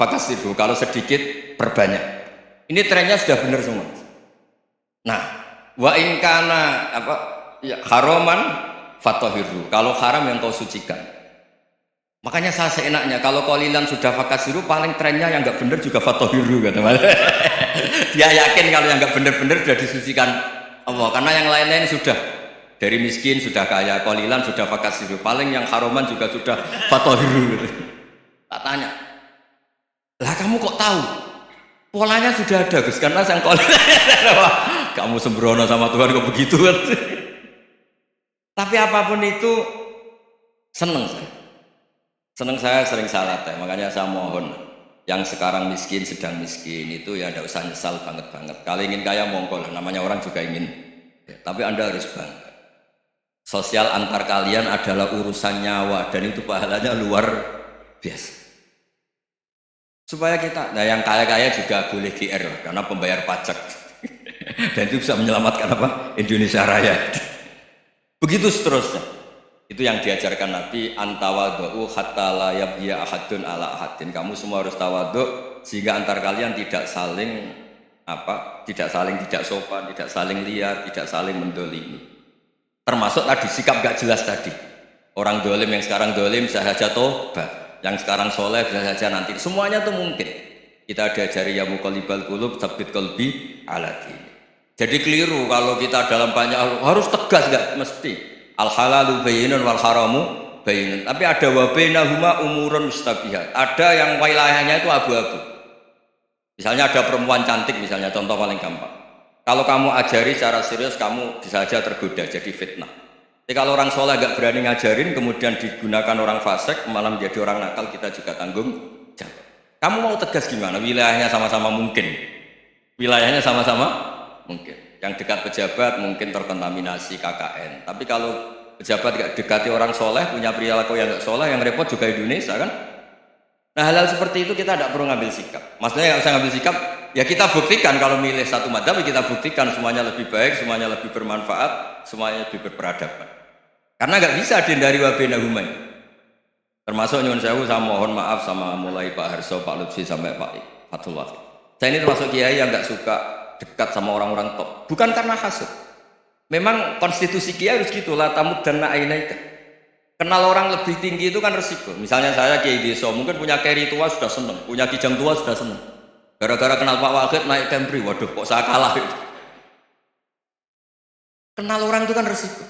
fakasiru, kalau sedikit perbanyak. Ini trennya sudah benar semua. Nah, wa ingkana apa? Ya, haroman fatohiru, kalau haram yang kau sucikan. Makanya saya seenaknya, kalau qalilan sudah fakasiru, paling trennya yang nggak benar juga fatohiru, kata Mas. Dia yakin kalau yang nggak benar-benar sudah disucikan Allah, karena yang lain-lain sudah dari miskin sudah kaya, qalilan sudah fakasiru, paling yang haroman juga sudah fatohiru. Tak tanya, lah kamu kok tahu? Polanya sudah ada Gus, karena yang qalilan kamu sembrono sama Tuhan kok begitu kan? Tapi apapun itu seneng saya. Seneng saya sering salah teh, makanya saya mohon yang sekarang miskin, sedang miskin itu ya tidak usah nyesal banget-banget. Kalau ingin kaya monggo lah, namanya orang juga ingin. Ya, tapi Anda harus bangga. Sosial antar kalian adalah urusan nyawa dan itu pahalanya luar biasa. Supaya kita, nah yang kaya-kaya juga boleh GR lah, karena pembayar pajak. Dan itu bisa menyelamatkan apa? Indonesia Raya. Begitu seterusnya. Itu yang diajarkan Nabi, antawadhu hatta la yabghiya ahadun ala ahadin. Kamu semua harus tawadhu sehingga antar kalian tidak saling tidak sopan, tidak saling liar, tidak saling mendolimi. Termasuk tadi sikap gak jelas tadi. Orang dolim yang sekarang dolim bisa saja tobat, yang sekarang soleh bisa saja nanti. Semuanya itu mungkin. Kita diajari ya muqallibal qulub tsabbit qalbi ala din. Jadi keliru kalau kita dalam banyak harus tegas, gak mesti. Al halalu bayyinun wal haramu bayyinun. Tapi ada wa bainahuma umurun mustabihat. Ada yang wilayahnya itu abu-abu. Misalnya ada perempuan cantik, misalnya contoh paling gampang. Kalau kamu ajari secara serius, kamu bisa saja tergoda jadi fitnah. Tapi kalau orang soleh gak berani ngajarin, kemudian digunakan orang fasik, malah menjadi orang nakal, kita juga tanggung jawab. Kamu mau tegas gimana? Wilayahnya sama-sama mungkin. Wilayahnya sama-sama mungkin. Yang dekat pejabat mungkin terkontaminasi KKN. Tapi kalau pejabat gak dekati orang soleh, punya perilaku yang gak soleh, yang repot juga Indonesia kan. Nah hal-hal seperti itu kita tidak perlu ngambil sikap. Maksudnya yang saya ngambil sikap, ya kita buktikan kalau milih satu madzhab, kita buktikan semuanya lebih baik, semuanya lebih bermanfaat, semuanya lebih berperadaban. Karena gak bisa dihindari wa bainahuma. Termasuk nyuwun sewu, saya mohon maaf sama mulai Pak Harso, Pak Lutfi sampai Pak Fathul Wahid. Saya ini termasuk kiai yang gak suka dekat sama orang-orang top, bukan karena hasud. Memang konstitusi kiai harus gitu, la tamuddanna ainaika. Kenal orang lebih tinggi itu kan resiko. Misalnya saya kiai desa, mungkin punya keri tua sudah seneng, punya kijang tua sudah seneng. Gara-gara kenal Pak Wahid naik Kempri, waduh kok saya kalah. Kenal orang itu kan resiko.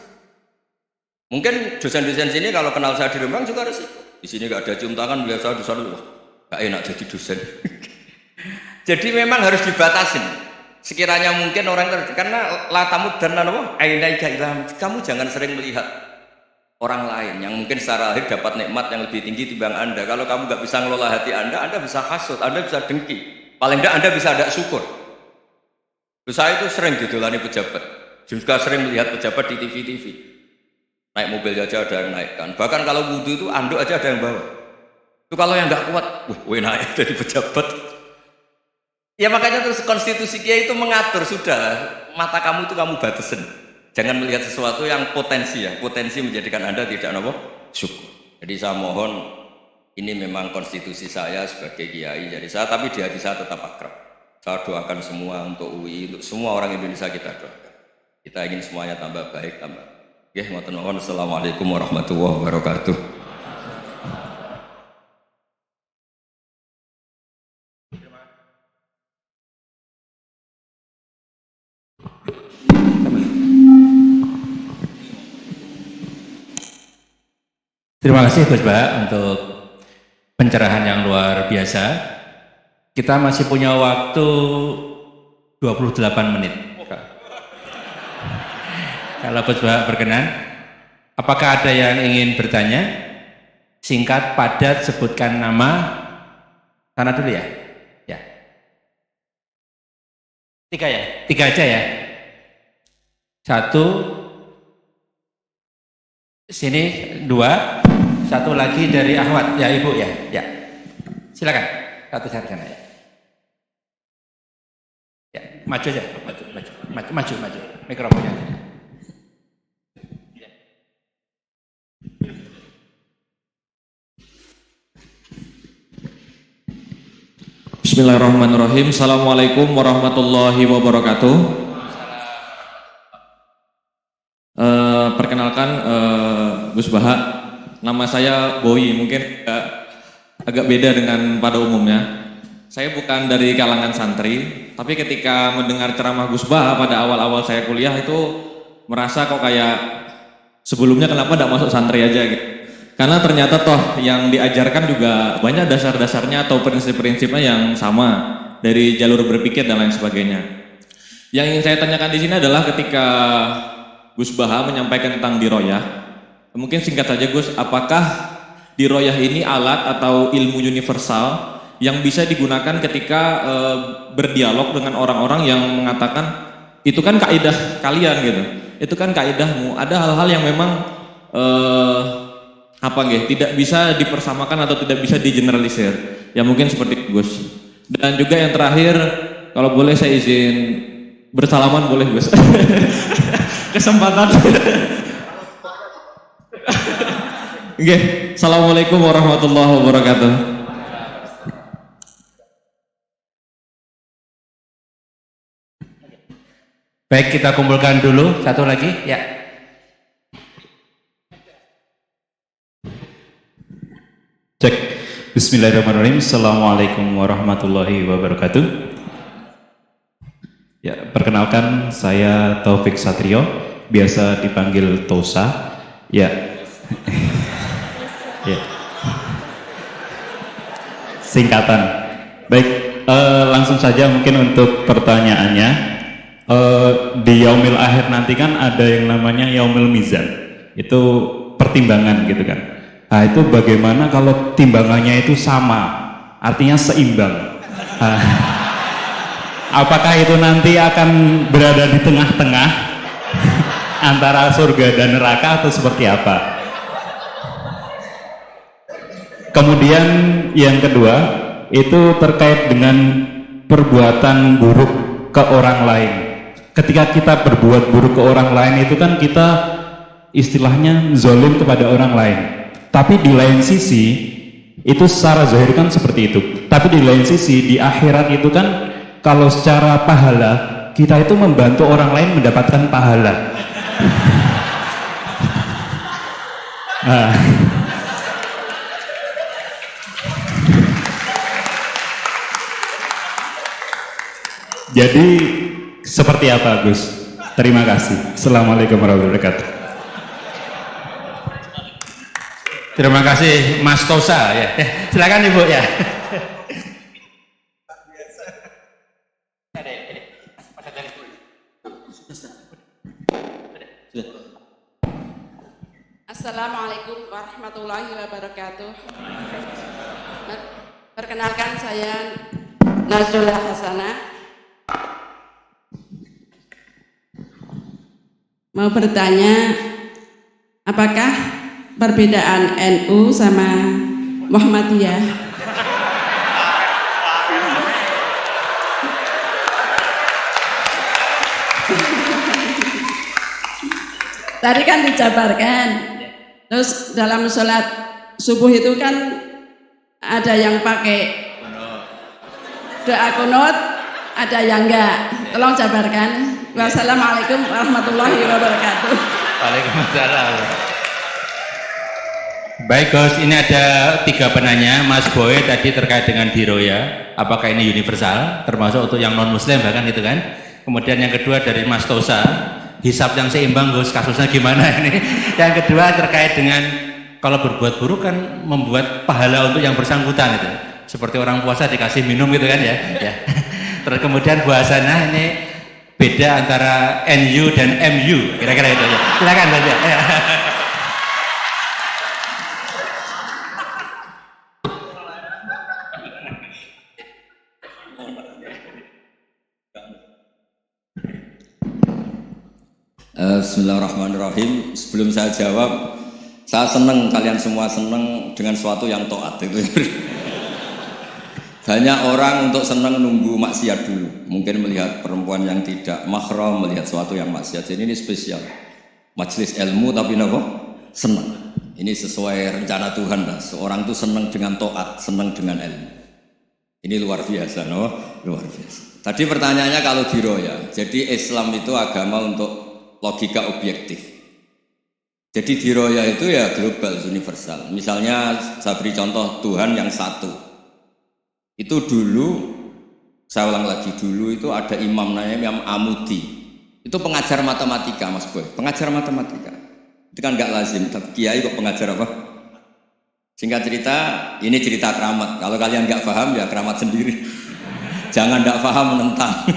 Mungkin dosen-dosen sini kalau kenal saya di Rembang juga resiko. Di sini gak ada cium tangan, melihat saya di sana, wah gak enak jadi dosen. Jadi memang harus dibatasin. Sekiranya mungkin orang karena latamud dan kamu jangan sering melihat orang lain yang mungkin secara lahir dapat nikmat yang lebih tinggi timbang Anda. Kalau kamu nggak bisa ngelola hati Anda bisa hasut, Anda bisa dengki. Paling tidak Anda bisa ada syukur. Saya itu sering didolani pejabat, juga sering melihat pejabat di TV. Naik mobil aja ada yang naikkan. Bahkan kalau wudhu itu anduk aja ada yang bawa. Itu kalau yang nggak kuat, naik jadi pejabat. Ya makanya terus konstitusi kiai itu mengatur, sudah mata kamu itu kamu batasin. Jangan melihat sesuatu yang potensi menjadikan Anda tidak syukur. Jadi saya mohon, ini memang konstitusi saya sebagai kiai, jadi saya, tapi di hati saya tetap akrab. Saya doakan semua untuk UI, untuk semua orang Indonesia kita doakan. Kita ingin semuanya tambah baik, tambah. Nggih, ngoten mawon. Assalamualaikum warahmatullahi wabarakatuh.
Terima kasih Gus Bah untuk pencerahan yang luar biasa. Kita masih punya waktu 28 menit. Kalau Gus Bah berkenan, apakah ada yang ingin bertanya? Singkat, padat, sebutkan nama. Sana dulu ya. Ya. 3 ya? 3 aja ya. 1, sini 2, 1 lagi dari Ahmad. Ya Ibu ya. Ya. Silakan. Satu dari sana ya. Ya, maju aja, maju. Mikrofonnya.
Bismillahirrahmanirrahim. Assalamualaikum warahmatullahi wabarakatuh. Perkenalkan Gus Baha, nama saya Boy, mungkin agak beda dengan pada umumnya. Saya bukan dari kalangan santri, tapi ketika mendengar ceramah Gus Baha pada awal-awal saya kuliah itu merasa kok kayak sebelumnya kenapa tidak masuk santri aja gitu. Karena ternyata toh yang diajarkan juga banyak dasar-dasarnya atau prinsip-prinsipnya yang sama dari jalur berpikir dan lain sebagainya. Yang ingin saya tanyakan di sini adalah ketika Gus Baha menyampaikan tentang diroyah, mungkin singkat saja Gus, apakah diroyah ini alat atau ilmu universal yang bisa digunakan ketika berdialog dengan orang-orang yang mengatakan itu kan kaidah kalian gitu, itu kan kaidahmu, ada hal-hal yang memang tidak bisa dipersamakan atau tidak bisa digeneralisir. Ya mungkin seperti itu Gus. Dan juga yang terakhir, kalau boleh saya izin bersalaman boleh Gus. Kesempatan. Oke, Assalamualaikum warahmatullahi wabarakatuh.
Baik, kita kumpulkan dulu satu lagi ya.
Cek. Bismillahirrahmanirrahim. Assalamualaikum warahmatullahi wabarakatuh. Ya, perkenalkan saya Taufik Satrio, biasa dipanggil Tosa. Ya. Ya. Singkatan. Baik, langsung saja mungkin untuk pertanyaannya. Di Yaumil Akhir nanti kan ada yang namanya Yaumil Mizan. Itu pertimbangan gitu kan. Nah itu bagaimana kalau timbangannya itu sama, artinya seimbang. Apakah itu nanti akan berada di tengah-tengah antara surga dan neraka atau seperti apa? Kemudian yang kedua itu terkait dengan perbuatan buruk ke orang lain. Ketika kita berbuat buruk ke orang lain itu kan kita istilahnya zalim kepada orang lain. Tapi di lain sisi itu secara zahir kan seperti itu. Tapi di lain sisi di akhirat itu kan kalau secara pahala kita itu membantu orang lain mendapatkan pahala. Nah. Jadi seperti apa Gus? Terima kasih. Assalamualaikum warahmatullahi wabarakatuh.
Terima kasih Mas Tosa ya. Silakan Ibu ya.
Assalamualaikum warahmatullahi wabarakatuh. Perkenalkan saya Najrullah Hasanah. Mau bertanya, apakah perbedaan NU sama Muhammadiyah? Tadi kan dijabarkan, terus dalam sholat subuh itu kan ada yang pakai doa kunut, ada yang enggak. Tolong jabarkan. Wassalamualaikum warahmatullahi wabarakatuh.
Waalaikumsalam. Baik Gus, ini ada 3 penanya. Mas Boy tadi terkait dengan diroya, apakah ini universal, termasuk untuk yang non muslim bahkan itu kan. Kemudian yang kedua dari Mas Tosa, hisab yang seimbang Gus, kasusnya gimana ini. Yang kedua terkait dengan kalau berbuat buruk kan membuat pahala untuk yang bersangkutan itu, seperti orang puasa dikasih minum gitu kan ya. Terus kemudian bahasanya ini beda antara NU dan MU, kira-kira itu ya. Silakan Mas ya.
Bismillahirrahmanirrahim. Sebelum saya jawab, saya senang kalian semua senang dengan sesuatu yang taat itu. Banyak orang untuk senang nunggu maksiat dulu. Mungkin melihat perempuan yang tidak mahram, melihat sesuatu yang maksiat. Jadi ini spesial. Majelis ilmu tapi apa? Senang. Ini sesuai rencana Tuhan lah. Seorang itu senang dengan taat, senang dengan ilmu. Ini luar biasa, no? Luar biasa. Tadi pertanyaannya kalau diroya. Jadi Islam itu agama untuk logika objektif. Jadi diroya itu ya global, universal. Misalnya saya beri contoh Tuhan yang satu. Itu dulu, saya ulang lagi, dulu itu ada imam namanya Imam Amudi. Itu pengajar matematika Mas Boy, pengajar matematika. Itu kan nggak lazim, tapi kiai kok pengajar apa? Singkat cerita, ini cerita keramat. Kalau kalian nggak paham ya keramat sendiri. Jangan nggak paham menentang.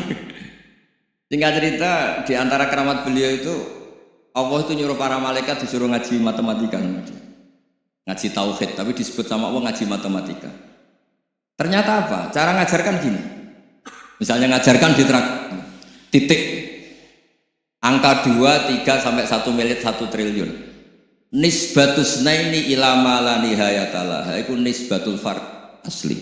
Singkat cerita, di antara keramat beliau itu Allah itu nyuruh para malaikat disuruh ngaji matematika, ngaji tauhid, tapi disebut sama Allah ngaji matematika. Ternyata apa? Cara ngajarkan gini. Misalnya ngajarkan di titik angka 2, 3 sampai 1 miliar 1 triliun. Nisbatus naini ila ma la nihayatalah. Itu nisbatul fard asli.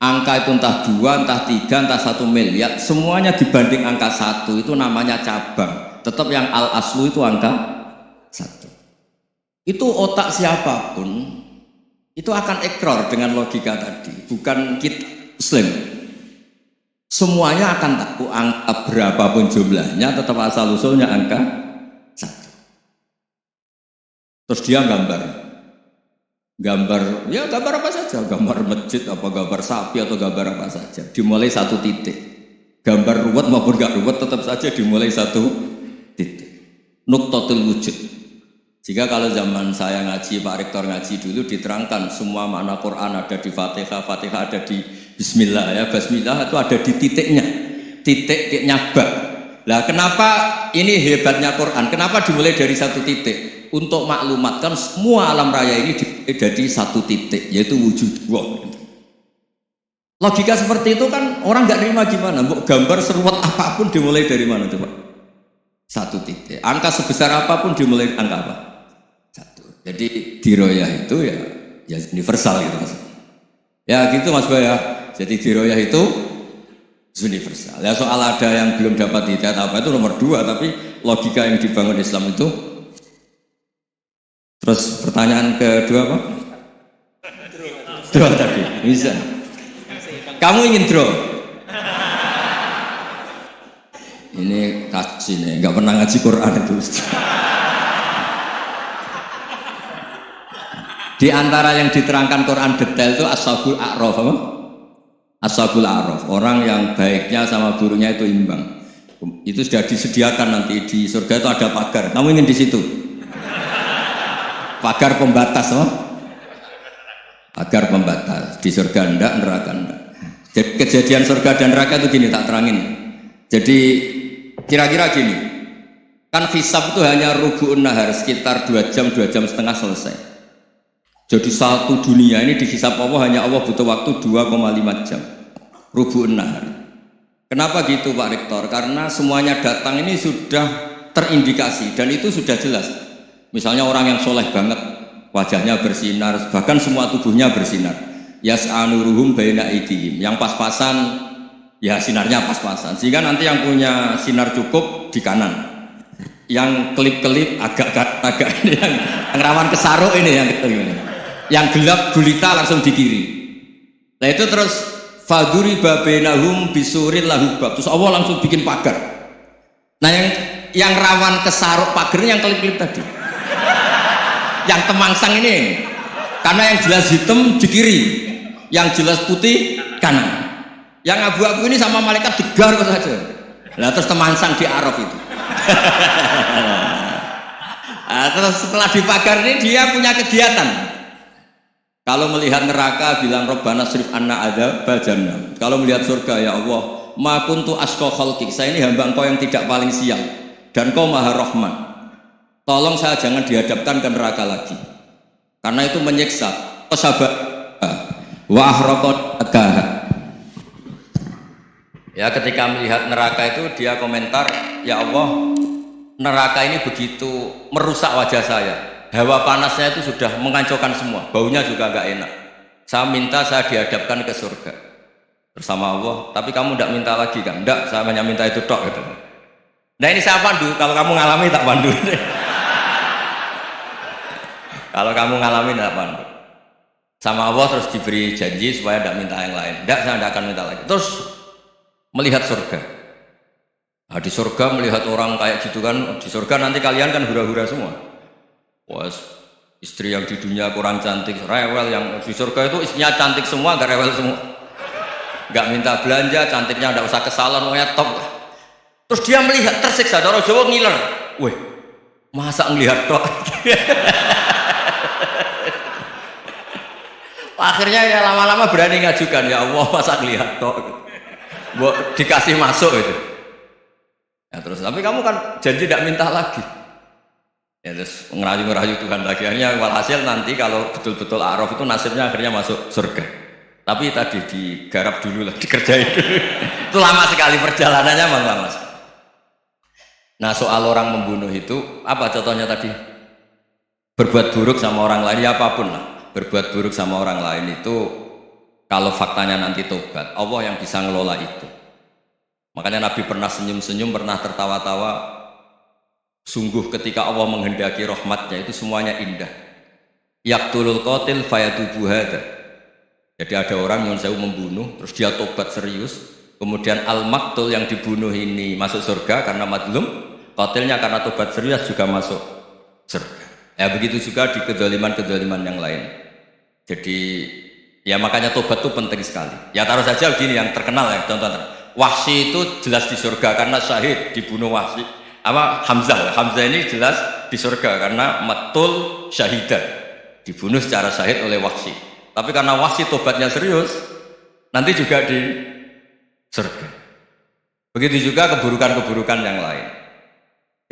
Angka itu entah 2, entah 3, entah 1 miliar, semuanya dibanding angka 1 itu namanya cabang. Tetap yang al aslu itu angka 1. Itu otak siapapun itu akan ikrar dengan logika tadi, bukan kita Muslim. Semuanya akan tahu angka berapapun jumlahnya, tetap asal usulnya angka 1. Terus dia gambar, ya gambar apa saja, gambar masjid, apa gambar sapi atau gambar apa saja, dimulai 1 titik. Gambar ruwet maupun gak ruwet tetap saja dimulai 1 titik. Nuqtatul wujud. Jika kalau zaman saya ngaji, Pak Rektor ngaji dulu diterangkan semua makna Quran ada di Fatihah, Fatihah ada di Bismillah ya, Bismillah itu ada di titiknya bak. Lah kenapa ini hebatnya Quran? Kenapa dimulai dari 1 titik? Untuk maklumatkan semua alam raya ini jadi 1 titik, yaitu wujud Allah. Logika seperti itu kan orang nggak terima gimana? Gambar seruat apapun dimulai dari mana coba? 1 titik. Angka sebesar apapun dimulai angka apa? 1. Jadi diroyah itu ya universal gitu Mas. Ya gitu Mas Boy ya. Jadi diroyah itu universal. Ya soal ada yang belum dapat hidayat apa itu nomor 2, tapi logika yang dibangun Islam itu. Terus pertanyaan kedua apa? Draw tadi. Bisa. Kamu ingin draw? Ini kasus ini, nggak pernah ngaji Quran itu. Di antara yang diterangkan Quran detail itu Ashabul A'raf apa? Ashabul A'raf, orang yang baiknya sama gurunya itu imbang. Itu sudah disediakan nanti di surga itu ada pagar. Kamu ingin di situ? Pagar pembatas, apa? Pagar pembatas. Di surga enggak, neraka enggak. Jadi kejadian surga dan neraka itu gini, tak terangin. Jadi kira-kira gini, kan hisab itu hanya rubu'un nahar, sekitar 2 jam, 2 jam setengah selesai. Jadi satu dunia ini dihisab Allah, hanya Allah butuh waktu 2,5 jam. Rubu'un nahar. Kenapa gitu Pak Rektor? Karena semuanya datang ini sudah terindikasi dan itu sudah jelas. Misalnya orang yang soleh banget, wajahnya bersinar, bahkan semua tubuhnya bersinar. Yas'anuruhum baina aydihim. Yang pas-pasan, ya sinarnya pas-pasan. Sehingga nanti yang punya sinar cukup di kanan. Yang kelip-kelip agak ini, yang rawan kesaruk ini yang ini. Yang gelap gulita langsung di kiri. Nah itu terus faduriba bainahum bisuril lahu bab. Terus Allah langsung bikin pagar. Nah yang rawan kesaruk pager yang kelip-kelip tadi. Yang temangsang ini. Karena yang jelas hitam di kiri, yang jelas putih kanan. Yang abu-abu ini sama malaikat degar kok saja. Lah terus temangsang di Araf itu. Nah, terus setelah di pagar ini dia punya kegiatan. Kalau melihat neraka bilang Rabbana srif anna adzabal jahannam. Kalau melihat surga ya Allah, ma kuntu asqa khalqik. Saya ini hamba Engkau yang tidak paling sial dan Kau Maha Rahman. Tolong saya jangan dihadapkan ke neraka lagi. Karena itu menyiksa. Pesabar wa ahraqat. Ya ketika melihat neraka itu dia komentar, ya Allah, neraka ini begitu merusak wajah saya. Hawa panasnya itu sudah menghancurkan semua, baunya juga agak enak. Saya minta saya dihadapkan ke surga bersama Allah. Tapi kamu tidak minta lagi kan? Tidak, saya hanya minta itu tok gitu. Nah ini saya pandu, kalau kamu ngalami tak pandu. Kalau kamu ngalami tak pandu. Sama Allah terus diberi janji supaya tidak minta yang lain. Tidak, saya tidak akan minta lagi. Terus melihat surga. Nah, di surga melihat orang kayak gitu kan, di surga nanti kalian kan hura-hura semua. Wah, istri yang di dunia kurang cantik, rewel, yang di surga itu istrinya cantik semua, gak rewel semua. Gak minta belanja, cantiknya gak usah ke salon, pokoknya top. Terus dia melihat, tersiksa, cara Jawa ngiler. Wih, masa ngelihat tok? Akhirnya ya lama-lama berani ngajukan, ya Allah masa ngelihat tok? Dikasih masuk itu. Ya terus, tapi kamu kan janji tidak minta lagi. Ya terus ngerayu-ngerayu Tuhan lagi. Akhirnya walhasil nanti kalau betul-betul A'raf itu nasibnya akhirnya masuk surga. Tapi tadi digarap dulu lah, dikerjain dulu. Itu lama sekali perjalanannya, memang lama sekali. Nah soal orang membunuh itu, apa contohnya tadi? Berbuat buruk sama orang lain, ya apapun lah. Berbuat buruk sama orang lain itu, kalau faktanya nanti tobat, Allah yang bisa ngelola itu. Makanya Nabi pernah senyum-senyum, pernah tertawa-tawa. Sungguh ketika Allah menghendaki rahmatnya itu semuanya indah. Yaqtulul qatil fayatubu hadza. Jadi ada orang yang saya membunuh, terus dia tobat serius, kemudian al-maqtul yang dibunuh ini masuk surga karena madlum, qatilnya karena tobat serius juga masuk surga. Ya begitu juga di kedoliman-kedoliman yang lain. Jadi ya makanya tobat itu penting sekali. Ya taruh saja begini yang terkenal ya, contoh. Wahsy itu jelas di surga karena syahid dibunuh Wahsy. Hamzah ini jelas di surga karena matul syahidah, dibunuh secara syahid oleh Wahsy. Tapi karena Wahsy tobatnya serius, nanti juga di surga. Begitu juga keburukan-keburukan yang lain.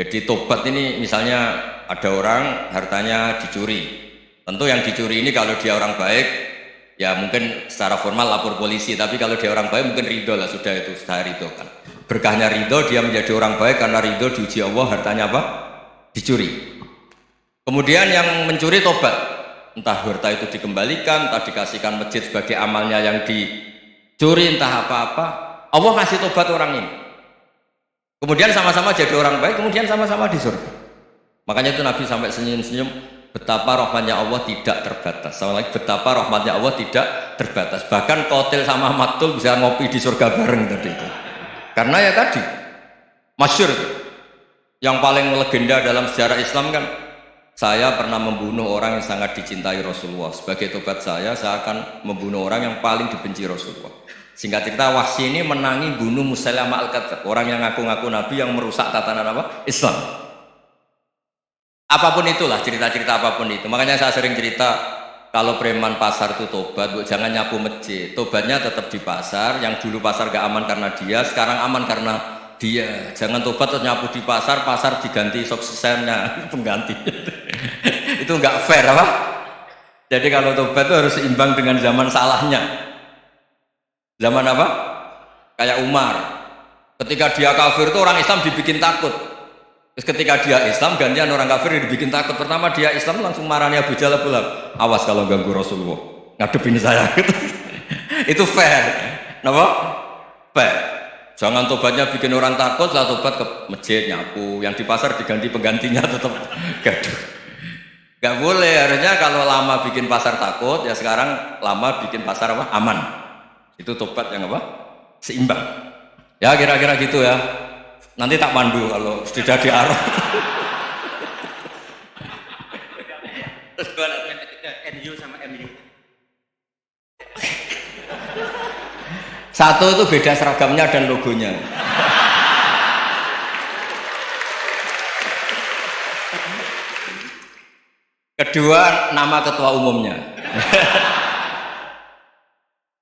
Jadi tobat ini misalnya ada orang hartanya dicuri. Tentu yang dicuri ini kalau dia orang baik, ya mungkin secara formal lapor polisi. Tapi kalau dia orang baik mungkin ridho lah, sudah itu sudah ridho kan. Berkahnya ridho, dia menjadi orang baik karena ridho diuji Allah, hartanya apa? Dicuri. Kemudian yang mencuri tobat, entah harta itu dikembalikan, entah dikasihkan masjid sebagai amalnya yang dicuri, entah apa-apa, Allah kasih tobat orang ini. Kemudian sama-sama jadi orang baik, kemudian sama-sama di surga. Makanya itu Nabi sampai senyum-senyum, betapa rahmatnya Allah tidak terbatas. Sama lagi, betapa rahmatnya Allah tidak terbatas. Bahkan qatil sama maktul bisa ngopi di surga bareng tadi itu. Karena ya tadi masyhur yang paling legenda dalam sejarah Islam kan, saya pernah membunuh orang yang sangat dicintai Rasulullah. Sebagai tobat saya akan membunuh orang yang paling dibenci Rasulullah. Singkat cerita, Wahsy ini menangi bunuh Musailamah al-Kadzdzab, orang yang ngaku-ngaku nabi yang merusak tatanan apa? Islam. Apapun itulah, cerita-cerita apapun itu. Makanya saya sering cerita, kalau preman pasar itu tobat, jangan nyapu masjid. Tobatnya tetap di pasar. Yang dulu pasar gak aman karena dia, sekarang aman karena dia. Jangan tobat terus nyapu di pasar, pasar diganti suksesennya pengganti. Itu nggak fair apa? Jadi kalau tobat itu harus seimbang dengan zaman salahnya. Zaman apa? Kayak Umar. Ketika dia kafir itu orang Islam dibikin takut. Terus ketika dia Islam, gantian orang kafir dibikin takut. Pertama dia Islam langsung marahnya Abu Jahal, awas kalau ganggu Rasulullah, ngadepin saya. Itu fair. Kenapa? Fair. Jangan tobatnya bikin orang takut, lah tobat ke masjid nyapu, yang di pasar diganti penggantinya tetap gaduh. Gak boleh, harusnya kalau lama bikin pasar takut, ya sekarang lama bikin pasar apa? Aman. Itu tobat yang apa? Seimbang. Ya kira-kira gitu ya. Nanti tak pandu kalau sudah di arah.
Terus dua argumen ketiga NU sama MU.
Satu itu beda seragamnya dan logonya. Kedua, nama ketua umumnya.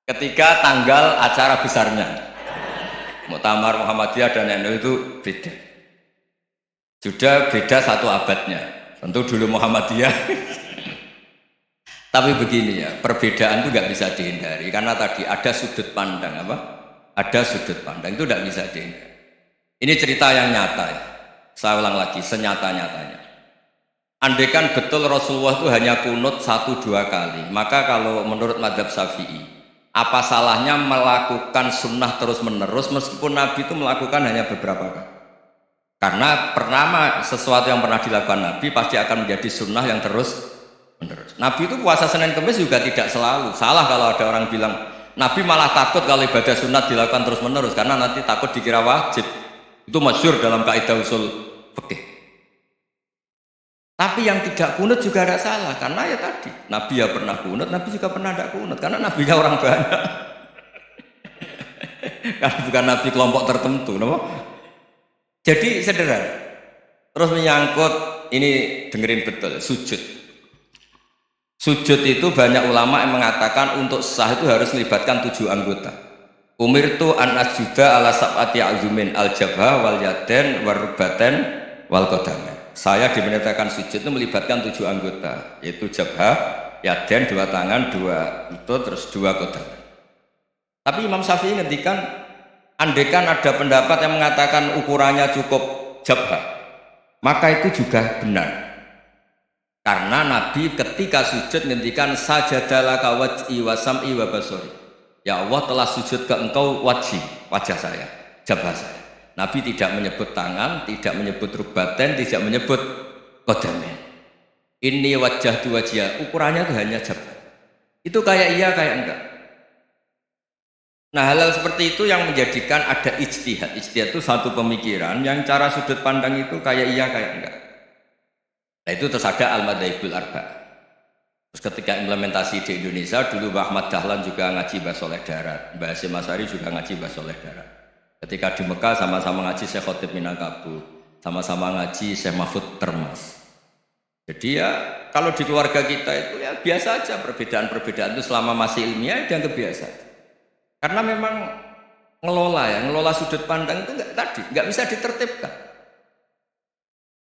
Ketiga, tanggal acara besarnya. Muktamar Muhammadiyah dan NU itu beda. Sudah beda satu abadnya. Tentu dulu Muhammadiyah. Tapi begini ya, perbedaan itu nggak bisa dihindari karena tadi ada sudut pandang apa? Ada sudut pandang itu nggak bisa dihindari. Ini cerita yang nyata ya. Saya ulang lagi, senyata-nyatanya. Andaikan betul Rasulullah itu hanya kunut 1-2 kali, maka kalau menurut mazhab Syafi'i, apa salahnya melakukan sunnah terus-menerus meskipun Nabi itu melakukan hanya beberapa kali? Karena pertama sesuatu yang pernah dilakukan Nabi pasti akan menjadi sunnah yang terus-menerus. Nabi itu puasa Senin Kamis juga tidak selalu. Salah kalau ada orang bilang Nabi malah takut kalau ibadah sunat dilakukan terus-menerus karena nanti takut dikira wajib. Itu masyhur dalam kaidah usul fikih. Tapi yang tidak kunut juga ada salah karena ya tadi Nabi ya pernah kunut, Nabi juga pernah tidak kunut karena Nabinya orang banyak. Karena bukan Nabi kelompok tertentu, no? Jadi sederhana. Terus menyangkut ini dengerin betul sujud. Sujud itu banyak ulama yang mengatakan untuk sah itu harus melibatkan 7 anggota. Umirtu an asjuda ala sab'ati azumin al jabha wal yaden wal rubaten wal qadamain. Saya diperintahkan sujud itu melibatkan 7 anggota, yaitu jabha, yaden 2 tangan, 2 itu terus 2 qadamain. Tapi Imam Syafi'i ngendikan andaikan ada pendapat yang mengatakan ukurannya cukup jabha, maka itu juga benar. Karena Nabi ketika sujud ngendikan sajadalaka wajhi wa sam'i wa basari. Ya Allah telah sujud ke engkau wajah saya, jabha saya. Nabi tidak menyebut tangan, tidak menyebut rubaten, tidak menyebut qadamain. Ini wajah tu wajah, ukurannya itu hanya jabha. Itu kayak iya kayak enggak. Nah hal-hal seperti itu yang menjadikan ada ijtihad. Ijtihad itu satu pemikiran yang cara sudut pandang itu kayak iya kayak enggak. Nah itu terus ada al-madhaibul arba'. Terus ketika implementasi di Indonesia dulu Mbah Ahmad Dahlan juga ngaji Mbah Soleh Darat, Mbah Hasyim Asy'ari juga ngaji Mbah Soleh Darat. Ketika di Mekah sama-sama ngaji Syekh Khotib Minangkabau, sama-sama ngaji Syekh Mahfud Termas. Jadi ya kalau di keluarga kita itu ya biasa aja perbedaan-perbedaan itu selama masih ilmiah dianggap biasa. Karena memang ngelola sudut pandang itu nggak bisa ditertibkan.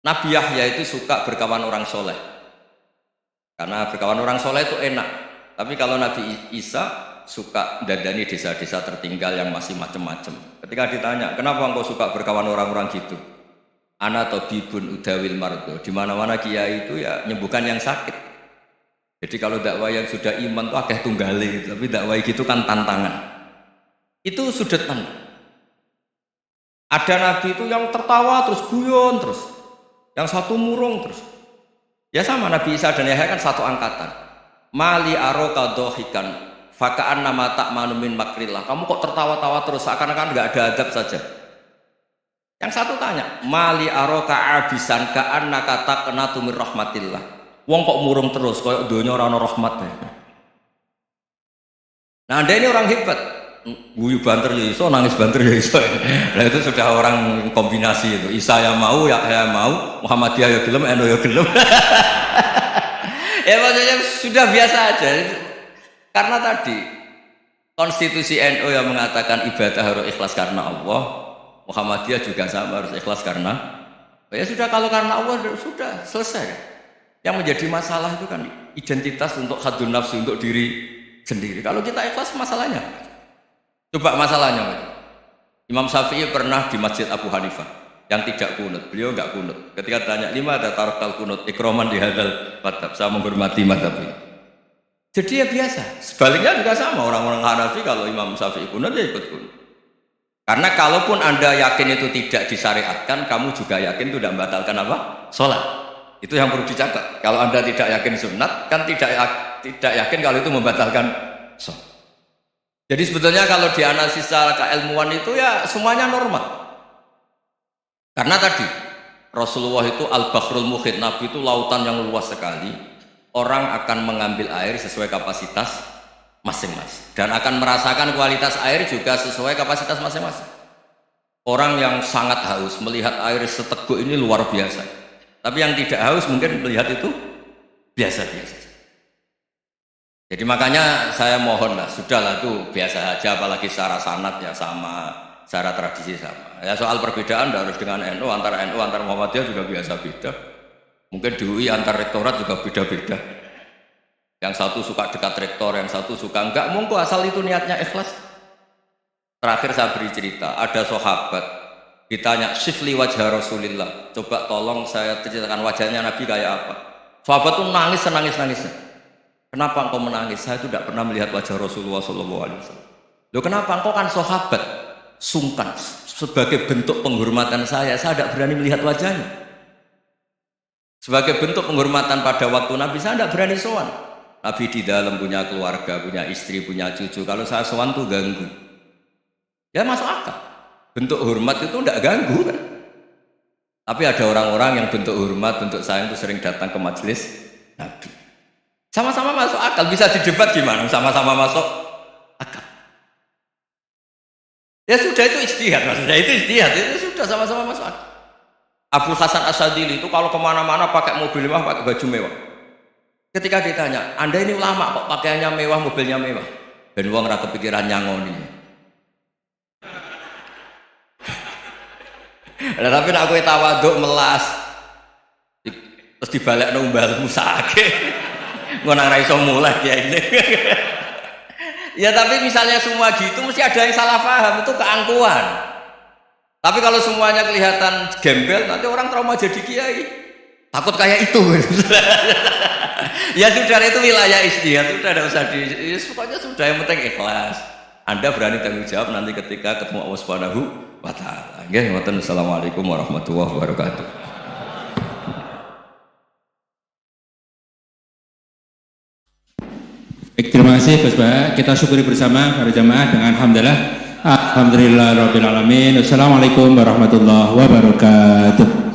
Nabi Yahya itu suka berkawan orang soleh. Karena berkawan orang soleh itu enak. Tapi kalau Nabi Isa suka dandani desa-desa tertinggal yang masih macem-macem. Ketika ditanya, kenapa engkau suka berkawan orang-orang gitu? Ana tabibun udawil mardo. Di mana-mana kiai itu ya nyembuhkan yang sakit. Jadi kalau dakwah yang sudah iman tuh akeh tunggali gitu. Tapi dakwah gitu kan tantangan. Itu sudut pandang. Ada nabi itu yang tertawa terus guyon terus. Yang satu murung terus. Ya sama Nabi Isa dan Yahya kan satu angkatan. Mali aroka dohikan fakaan nama tak manumin makrillah. Kamu kok tertawa-tawa terus seakan-akan nggak ada adab saja. Yang satu tanya, mali aroka abisan kaan nakata kena tumir rahmatillah. Wong kok murung terus, kok dunia orang rahmatnya. Nah anda ini orang hebat. Guyu banter ya iso, nangis banter ya iso. Nah itu sudah orang kombinasi itu. Isa ya mau, Yahya mau, Muhammadiyah ya gelem, NU ya gelem. Ya maksudnya sudah biasa aja. Karena tadi konstitusi NU yang mengatakan ibadah harus ikhlas karena Allah, Muhammadiyah juga sama harus ikhlas karena ya sudah kalau karena Allah sudah selesai. Yang menjadi masalah itu kan identitas untuk hadun nafsu untuk diri sendiri. Kalau kita ikhlas masalahnya. Coba masalahnya. Imam Syafi'i pernah di Masjid Abu Hanifah yang tidak kunut. Beliau enggak kunut. Ketika tanya, "Lima ada tarakal kunut ikroman di hadal madhab." Saya menghormati madhab ini. Jadi ya biasa. Sebaliknya juga sama orang-orang Hanafi kalau Imam Syafi'i kunut ya ikut kunut. Karena kalaupun Anda yakin itu tidak disyariatkan, kamu juga yakin itu tidak membatalkan apa? Sholat. Itu yang perlu dicatat. Kalau Anda tidak yakin sunat, kan tidak yakin kalau itu membatalkan sholat. Jadi sebetulnya kalau dianalisis secara keilmuan itu ya semuanya normal. Karena tadi Rasulullah itu al-bahrul muhit, Nabi itu lautan yang luas sekali. Orang akan mengambil air sesuai kapasitas masing-masing dan akan merasakan kualitas air juga sesuai kapasitas masing-masing. Orang yang sangat haus melihat air seteguk ini luar biasa, tapi yang tidak haus mungkin melihat itu biasa-biasa. Jadi makanya saya mohon lah, sudahlah itu biasa saja, apalagi secara sanad ya sama, secara tradisi sama. Ya soal perbedaan tidak harus dengan NU, antara Muhammadiyah juga biasa beda. Mungkin di UI antar rektorat juga beda-beda. Yang satu suka dekat rektor, yang satu suka enggak. Monggo asal itu niatnya ikhlas. Terakhir saya beri cerita, ada sahabat ditanya, "Sifli wajah Rasulillah." Coba tolong saya ceritakan wajahnya Nabi kayak apa. Sahabat itu nangis. Kenapa engkau menangis? Saya itu tidak pernah melihat wajah Rasulullah SAW. Loh kenapa? Engkau kan sahabat. Sungkan. Sebagai bentuk penghormatan saya tidak berani melihat wajahnya. Sebagai bentuk penghormatan pada waktu Nabi, saya tidak berani sowan. Nabi di dalam punya keluarga, punya istri, punya cucu. Kalau saya sowan tuh ganggu. Ya masuk akal. Bentuk hormat itu tidak ganggu kan. Tapi ada orang-orang yang bentuk hormat, bentuk sayang itu sering datang ke majelis Nabi. Sama-sama masuk akal, bisa didebat gimana? Sama-sama masuk akal. Ya sudah itu ijtihad, maksudnya itu ijtihad, itu sudah sama-sama masuk akal. Abu Hasan Asyadili itu kalau kemana-mana pakai mobil mewah, pakai baju mewah. Ketika ditanya, Anda ini ulama kok pakaiannya mewah, mobilnya mewah? Dan uang rata pikiran nyangoni. Nah, tapi nak kowe tawaduk melas, terus dibalik numbalmu sakit. Ngono ora iso mulai ya ini. Ya tapi misalnya semua gitu mesti ada yang salah paham, itu keangkuhan. Tapi kalau semuanya kelihatan gembel, nanti orang trauma jadi kiai. Takut kayak itu. Ya sudah, itu wilayah ijtihad, sudah tidak usah pokoknya sudah, yang penting ikhlas. Anda berani tanggung jawab nanti ketika ketemu Allah Subhanahu wa taala. Nggih, ngoten. Assalamualaikum warahmatullahi wabarakatuh.
Baik, terima kasih Gus Bah. Kita syukuri bersama para jamaah dengan alhamdulillah. Alhamdulillahirabbil alamin. Wassalamualaikum warahmatullahi wabarakatuh.